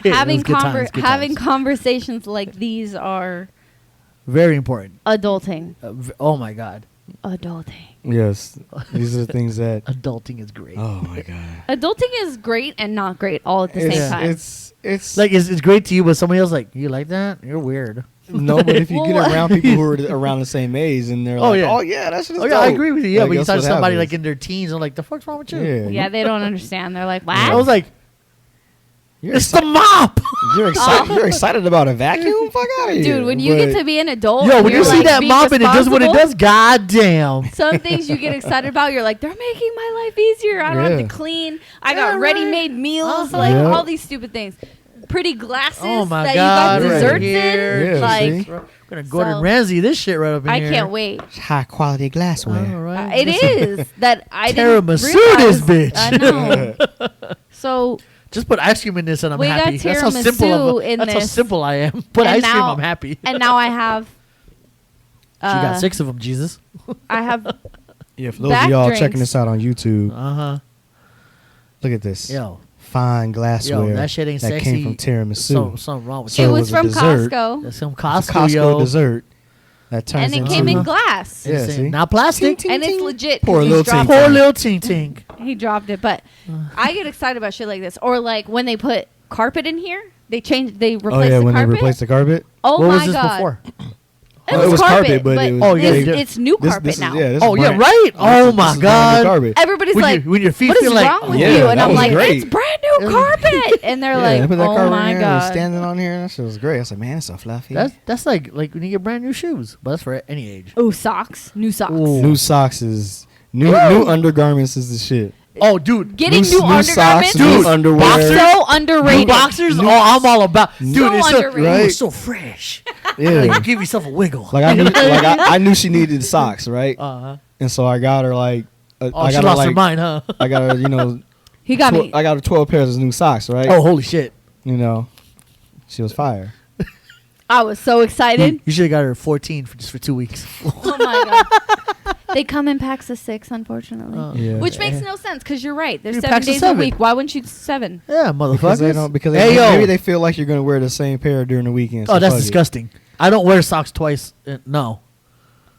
Yeah, it having was good times, good having times. conversations like these are Very important. adulting. Oh my god, Adulting. Yes, these are the things that. adulting is great. Oh my god. Adulting is great and not great all at the It's, same time. it's Like it's great to you, but somebody else like you like that. You're weird. no, but if you get Well, around people who are around the same age and they're Oh, like, yeah. oh yeah, that's just Oh yeah, I agree with you. Yeah, Like, but you that's talk to what somebody happens. like in their teens, and like the fuck's wrong with you? Yeah, yeah, they don't understand. They're like, what? I was like, You're, it's the exci- mop. you're excited. You're excited about a vacuum? Fuck out of here, Dude, when you get to be an adult, Yo, and when you you're, see like, that being mop and it does what it responsible, does, goddamn. Some things you get excited about, you're like, they're making my life easier. I don't have Yeah. to clean. I got Yeah, right. ready-made meals, Uh-huh. like Yeah. all these stupid things. Pretty glasses Oh my that god, you got right desserts here. in. Yeah, like, see? We're gonna Gordon So- Ramsay this shit right up in I here. can't wait. high quality glassware. All right. It is that I didn't Tiramisu realize. this bitch. I know. So Just put ice cream in this and I'm We got happy. That's how tiramisu simple. in That's how this. simple I am. Put And ice cream, now- I'm happy. and now I have. She got 6 of them, Jesus. I have. Yeah, for those Back of y'all drinks. checking this out on YouTube, Uh huh. look at this. Yo, Fine glassware that shit ain't that sexy. came from tiramisu. Something wrong with So it you. it was was a from dessert. Costco, That's some It's Costco, a Costco yo. dessert that turns and it into came in glass, Yeah, see? Not plastic. Ting, ting, and it's ting. legit. Pour a 'cause little it's dropped- Poor little tink tink. He dropped it, but I get excited about shit like this. Or like when they put carpet in here, they replace the when carpet. they replaced the carpet. Oh what my was this god! before? Well, it was carpet, but it was- Oh, yeah, it's new carpet This now. is Oh, yeah, brand- right? Oh, this my is brand new God. carpet. Everybody's like, When your feet what is feel like, wrong with yeah, you? And that I'm was like, great. it's brand new carpet. And they're They put that like, carpet oh my in here, it was god. standing on here. That shit was great. I was like, man, it's so fluffy. That's like when you get brand new shoes, but that's for any age. Oh, socks, new socks. Ooh. New socks is new undergarments is the shit. Oh, dude. Getting new socks, undergarments, new Dude, underwear. boxers? so underrated. Boxers? Oh, I'm all about. Dude, So it's so, underrated. Right? it's so fresh. Yeah. Like, you give yourself a wiggle. Like I knew she needed socks, right? Uh-huh. And so I got her like Oh, I she got her lost her like mind, huh? I got her, He got me. I got her 12 pairs of new socks, right? Oh, holy shit. She was fire. I was so excited. You should have got her 14 for 2 weeks. Oh my god. They come in packs of 6, unfortunately. Yeah. Which makes no sense because you're right. There's You 7 packs of days 7. a week. Why wouldn't you 7? Yeah, motherfuckers. Because Hey, yo. maybe they feel like you're gonna wear the same pair during the weekend. Oh, so that's fuck it. disgusting. I don't wear socks twice. No.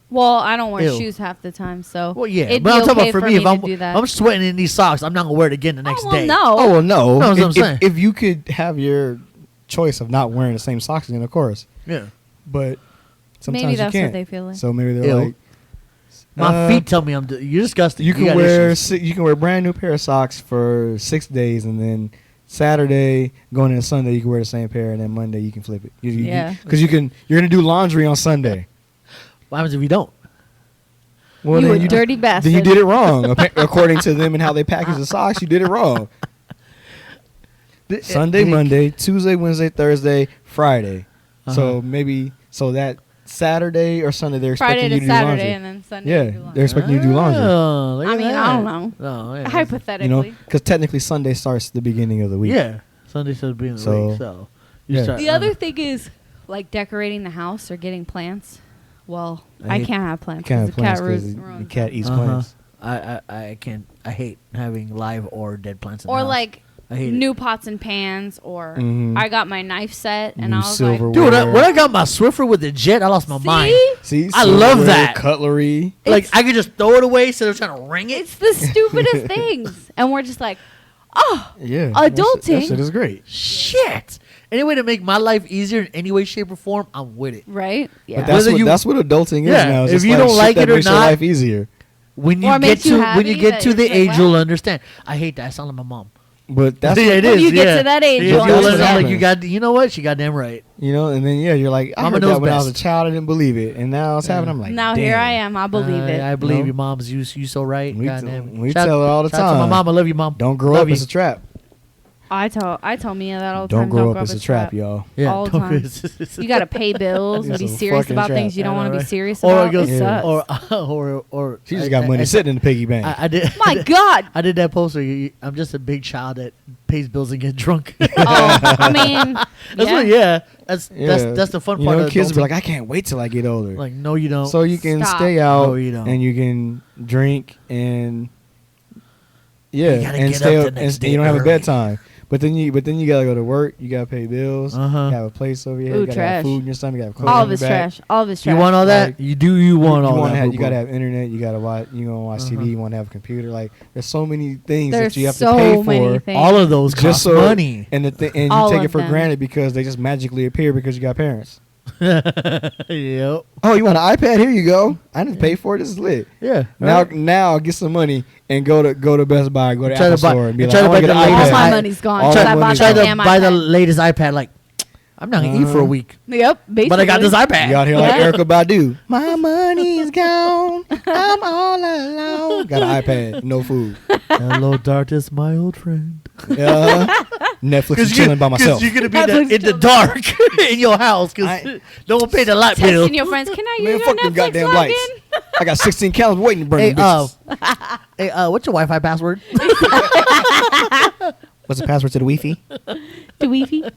Well, I don't wear Ew. shoes half the time, so Well, yeah. it'd But be I'm talking okay about for me, if to do that. I'm sweating in these socks, I'm not going to wear it again the next well, day. no. Oh well, no. No, that's what I'm If- saying. If you could have your choice of not wearing the same socks again, of course. Yeah. But sometimes Maybe you that's can't. what they feel like. So maybe they're Ew. like, My feet tell me you're disgusting. you can got wear issues. you can wear a brand new pair of socks for 6 days, and then Saturday going into Sunday you can wear the same pair, and then Monday you can flip it. Yeah. Because you're gonna do laundry on Sunday. What happens if you don't? Well, You then a dirty bastard. Then you did it wrong. According to them and how they package the socks, you did it wrong. Sunday, Monday, Tuesday, Wednesday, Thursday, Friday. So maybe that Saturday or Sunday they're Friday expecting you to to do laundry. Saturday and then Sunday. Yeah, you do laundry. they're expecting you to do laundry. Oh, look I at mean, that. I don't know. No, yeah, Hypothetically. Because technically Sunday starts the beginning of the week. Yeah. Sunday should be in the So, week, so. You yeah. start, The other thing is like decorating the house or getting plants. Well, I I hate- can't have plants You can't because have the plants cat because the ruins cat them. eats Uh-huh. plants. I can't. I hate having live or dead plants in the Or house. like I hate new pots and pans, or Mhm. I got my knife set and New I was silverware. like, Dude, when I got my Swiffer with the jet, I lost my mind. see? See, I love silverware, that. cutlery. Like, I could just throw it away instead of trying to ring it. It's the stupidest things. And we're just like, oh, Yeah, Adulting. That shit is great. Shit. Any way to make my life easier in any way, shape, or form, I'm with it. right? Yeah. But that's Whether you- that's what adulting is Yeah, now. It's if just you don't shit like that it or makes your not- life easier. When Or you it get makes you to happy the that it's age, like, you'll wow. understand. I hate that. I sound like my mom. But that's Yeah, it When is. you get yeah. to that age, Yeah, you'll you'll understand. understand. Like, you got. You know what? She got damn right. and then you're like, I Mama heard knows that when I was a best. child, I didn't believe it, and now it's happening. I'm like, now damn. here I am. I believe it. I believe No. your mom's you so right. We Goddamn. we tell her all the shout out to my time. mom. I love you, mom. Don't grow Love up. you. It's a trap. I tell Mia that all the Don't time. grow up. It's a trap, y'all. Yeah, all the don't- time. You got to pay bills and It's be a serious fucking about trap. things you don't I want know, to be right? serious Or about. it goes, It sucks. or She just got money sitting in the piggy bank. I did. My God. I did that poster. I'm just a big child that pays bills and get drunk. Oh, I mean, That's yeah. That's the fun you part. know, of kids will be adulting. like, I can't wait till I get older. Like, no, you don't. So you can Stop. stay out No, you don't. and you can drink and yeah, You gotta and get stay up up the and next day you don't have a early. bedtime. But then you gotta go to work. You gotta pay bills. Uh-huh. You have a place over here. Ooh, You gotta have trash. food in your stomach. You gotta have clothes All on of your it's back. trash. All of it's trash. you want all that? Like, You want all wanna that? have, you boo-boo. gotta have internet. You gotta watch. You gonna watch Uh-huh. TV. You want to have a computer. Like there's so many things There's that you have so to pay many for. things. All of those Just cost so money. and and you All take of it for them. granted because they just magically appear because you got parents. Yep. Oh, you want an iPad? Here you go. I didn't pay for it. This is lit. Yeah. Now get some money and go to Best Buy, go to Try to Apple buy- Store, and be and like, try I to want buy to get the an latest All my iPad. money's gone. All because that I bought money's Try that to damn buy the iPad. latest iPad. Like, I'm not gonna eat for a week, Yep, basically. but I got this iPad. You out here like Yeah. Erica Badu. My money's gone. I'm all alone. Got an iPad, no food. Hello, darkness, my old friend. Netflix is chilling by myself. You're gonna be Netflix in the chilling. dark in your house because I- no one paid the light bill. Texting your friends, can I Man, use your fuck them Netflix goddamn login? lights. I got 16 calendars waiting to burn Hey, them bitches. what's your Wi-Fi password? What's the password to the Wi-Fi? The Wi-Fi.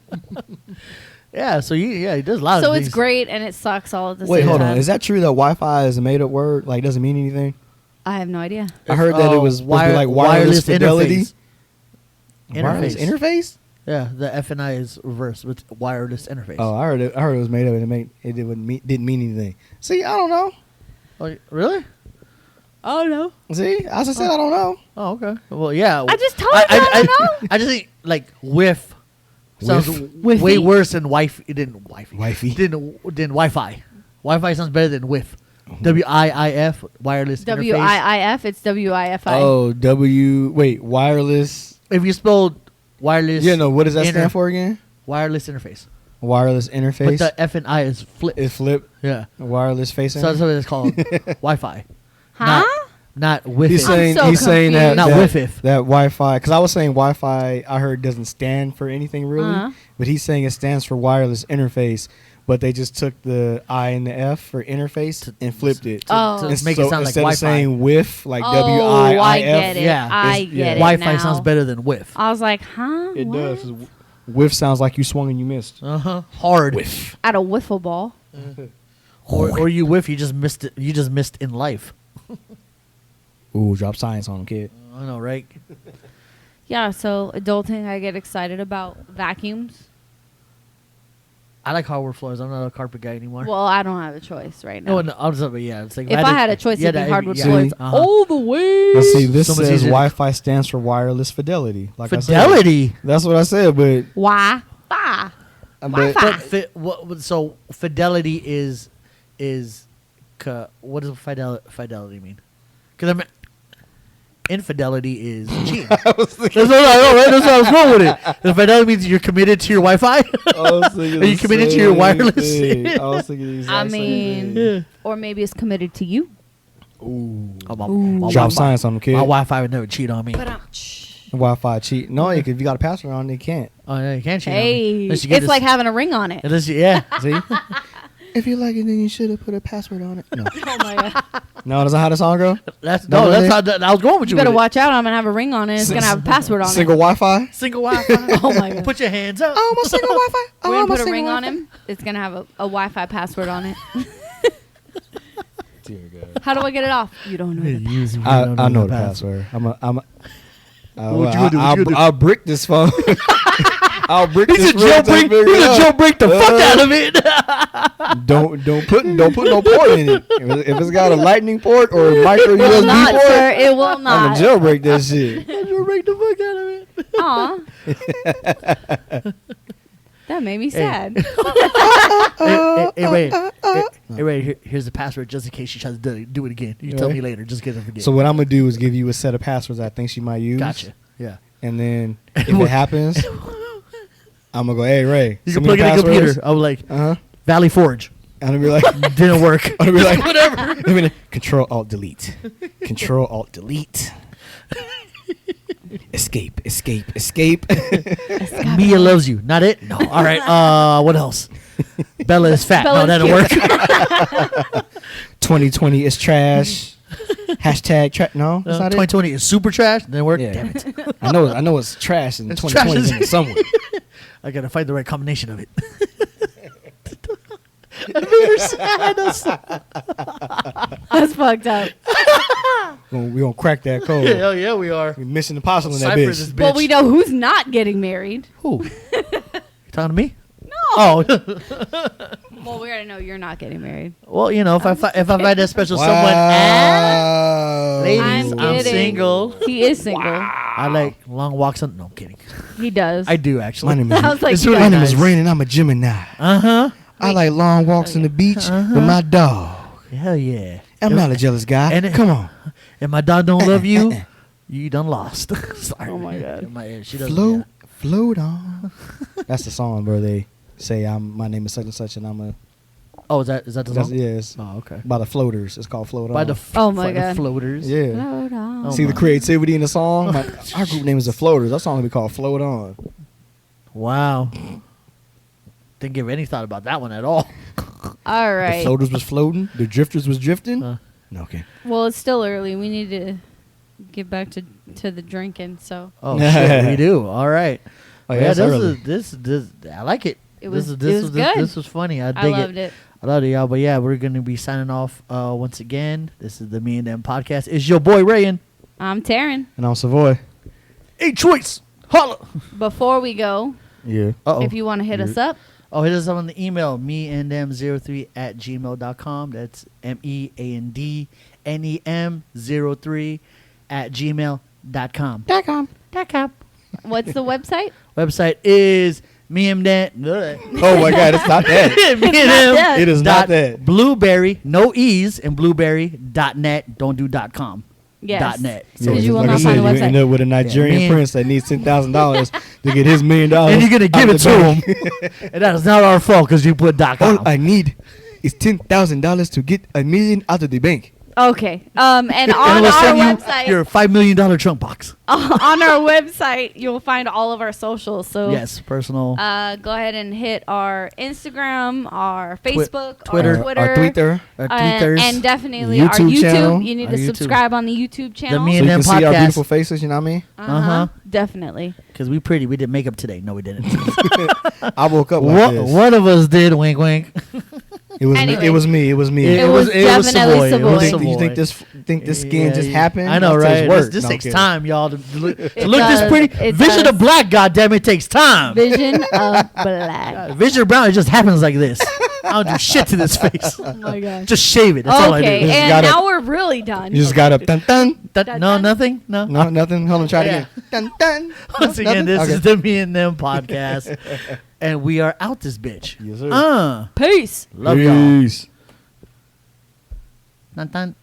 Yeah, so he does a lot So of it's things. great and it sucks all at the Wait, same hold time. on. Is that true that Wi-Fi is a made-up word? Like, doesn't mean anything? I have no idea. I heard that it was supposed to be like wireless fidelity. interface. Wireless interface? Yeah, the F and I is reversed with wireless interface. Oh, I heard it was made up and didn't mean anything. See, I don't know. Oh, really? Oh no. See, as I said, I don't know. Oh, okay. Well, yeah. I just told you I don't know. I just think like whiff sounds Whiff? way Whiffy? worse than wife. It didn't wifey. Wifey. Didn't Wi-Fi. Wi-Fi sounds better than whiff. WIIF, wireless interface. WIIF. It's WIFI. Oh, wireless. If you spelled wireless, Yeah, no. What does that stand for again? Wireless interface. Wireless interface. But the F and I is flipped. It's flip. Yeah. Wireless face. So that's what it's called. Wi-Fi. Huh? Not whiff. He's saying so he's saying that Not that, whiff-if. that Wi-Fi, because I was saying Wi-Fi, I heard doesn't stand for anything really, Uh-huh. but he's saying it stands for wireless interface, but they just took the I and the F for interface and flipped it. Oh. to And make it sound like instead Wi-Fi. of saying whiff, like Oh, WIIF, I get it. Yeah. I It's- get yeah. it Wi-Fi now. sounds better than whiff. I was like, huh? it What? does. Whiff sounds like you swung and you missed. Hard. Whiff. At a wiffle ball. Or you whiff. You just missed it. You just missed in life. Ooh, drop science on him, kid. I know, right? Yeah, so adulting, I get excited about vacuums. I like hardwood floors. I'm not a carpet guy anymore. Well, I don't have a choice right now. no, I was but yeah, it's like If I had a choice, it'd be hardwood floors Uh-huh. all the way. Let's see, this Someone says says it- Wi-Fi stands for wireless fidelity. Like I said. Fidelity. That's what I said, but Why? So fidelity is what does fidelity mean? Because I mean, infidelity is cheating. That's what I know, right? That's what I was going with it. The fidelity means you're committed to your Wi-Fi. Are you committed to your wireless? I was thinking the exact I same mean, thing. or maybe it's committed to you. Ooh. Oh, my Drop Wi-Fi- science on them, kid. My Wi-Fi would never cheat on me. But Wi-Fi cheat. No, if you got a password on, they can't. Oh, yeah, you can't cheat on me. hey, Unless you get it's this- like having a ring on it. unless you- yeah. See? If you like it, then you should have put a password on it. No, Oh my god! no, that's not how the song go. That's No, that's really? how I was going with You you. better with it. watch out. I'm gonna have a ring on it. It's gonna have a password on Single it. Wi-Fi. Single Wi-Fi. Oh my god! Put your hands up. Oh, my single Wi-Fi. Oh, We're gonna my put a single ring on Wi-Fi. him. It's gonna have a Wi-Fi password on it. Dear God. How do I get it off? You don't know. The I know the password. What you gonna do? What you gonna do? I'll brick this phone. I'll brick He's this a phone. jailbreak. He's a jailbreak the fuck out of it. Don't put no port in it. If it's got a lightning port or a micro It will USB not, port, sir. It will I'm not. gonna jailbreak that shit. Jailbreak the fuck out of it. Aw. That made me sad. Hey, wait. Here's the password just in case she tries to do it again. You tell Right. me later, just in case I forget. So what I'm gonna do is give you a set of passwords I think she might use. Gotcha. Yeah. And then if it happens, I'm gonna go, hey Ray, You send can me plug in a passwords. computer. I was like, Uh-huh. Valley Forge. And I'll be like, Didn't work. I'll be like, whatever. I mean, Control Alt Delete. Control Alt Delete. Escape. Mia loves you. Not it? No. All right. What else? Bella is fat. Bella's no, that'll work. 2020 is trash. Hashtag trash. No, that's not 2020 is super trash. Didn't work. Yeah. Damn it. it. I know it's trash in It's 2020 trash. in it somewhere. I gotta find the right combination of it. I made her sad. That's fucked up. We gonna crack that code. Hell yeah, we are. We Mission Impossible in that Cypher bitch. this bitch. Well, we know who's not getting married. Who? You talking to me? No. Oh. Well, we already know you're not getting married. Well, you know, if I find that special someone, Wow. ladies, I'm I'm kidding. single. He is single. I like long walks on. No, I'm kidding. He does. I do actually. My name is, Sounds like It's he really my does. name is nice. Rain and I'm a Gemini. Uh-huh. I like long walks on the beach with my dog. Hell yeah. I'm not a jealous guy. And it- Come on. If my dog don't love you, you done lost. Sorry. Oh my God. She doesn't. Float, float on. That's the song where they say my name is such and such and I'm a. Oh, is that the That's, song? yeah, it's Oh, okay. by the Floaters. It's called Float By On. the Oh my by the God. floaters. yeah. Float on. Oh See the my. creativity in the song? Our group name is the Floaters. That song will be called Float On. Wow. Didn't give any thought about that one at all. All The right. Floaters was floating. The Drifters was drifting. No, okay. Well, it's still early. We need to get back to the drinking. So Oh shit, we do. All right. Oh, yeah, it's early. this I like it. It was- this, it was good. This was funny. I I dig loved it. I love it, y'all. But yeah, we're gonna be signing off once again. This is the Me and Them podcast. It's your boy Rayan. I'm Taryn. And I'm Savoy. Hey, choice. Holla. Before we go, Yeah. Uh-oh. if you want to hit us up, Oh, hit us up on the email, meandthem03@gmail.com. That's meandem03@gmail.com. What's the website? Website is meandthem. Oh my God, it's not that. that. It is not that. Blueberry, no E's, and blueberry.net. Don't do .com. Yes. .net. Yeah, Because you will like I not said, find the you website. end up with a Nigerian Yeah. prince that needs $10,000 to get his $1 million. And you're going to give out it the to bank. him. And that is not our fault because you put All .com. I need is $10,000 to get $1 million out of the bank. Okay. And And on we'll our send you website, your $5 million trunk box. on our website, you'll find all of our socials. So Yes, personal. go ahead and hit our Instagram, our Facebook, Twitter. our Twitter, Our Twitter. Our tweeters. and definitely our YouTube YouTube. channel. You need Our to YouTube. subscribe on the YouTube channel. Me So and you them can see our podcast. beautiful faces, you know what I mean? Uh-huh. Definitely. Because we pretty. We did makeup today. No, we didn't. I woke up like this. One of us did. Wink, wink. It was Anyway. me. It was me. It was me. It was definitely Savoy. It was Savoy. You Savoy. think this skin just happened? I know, That takes right? work. This No, takes I'm kidding. time, y'all. To look It this does. pretty. It Vision does. of black, goddamn it, takes time. Vision of black. Vision of brown, it just happens like this. I don't do shit to this face. Oh my gosh. Just shave it. That's all I do. Okay, Just and gotta- now we're really done. You just got up. Dun dun. No, nothing. No. No, nothing. Hold on. Try it Yeah. again. Dun dun. Once again, Nothing? this Okay. is the Me and Them podcast, and we are out this bitch. Yes, sir. Peace. Love y'all. Peace. Dun, dun.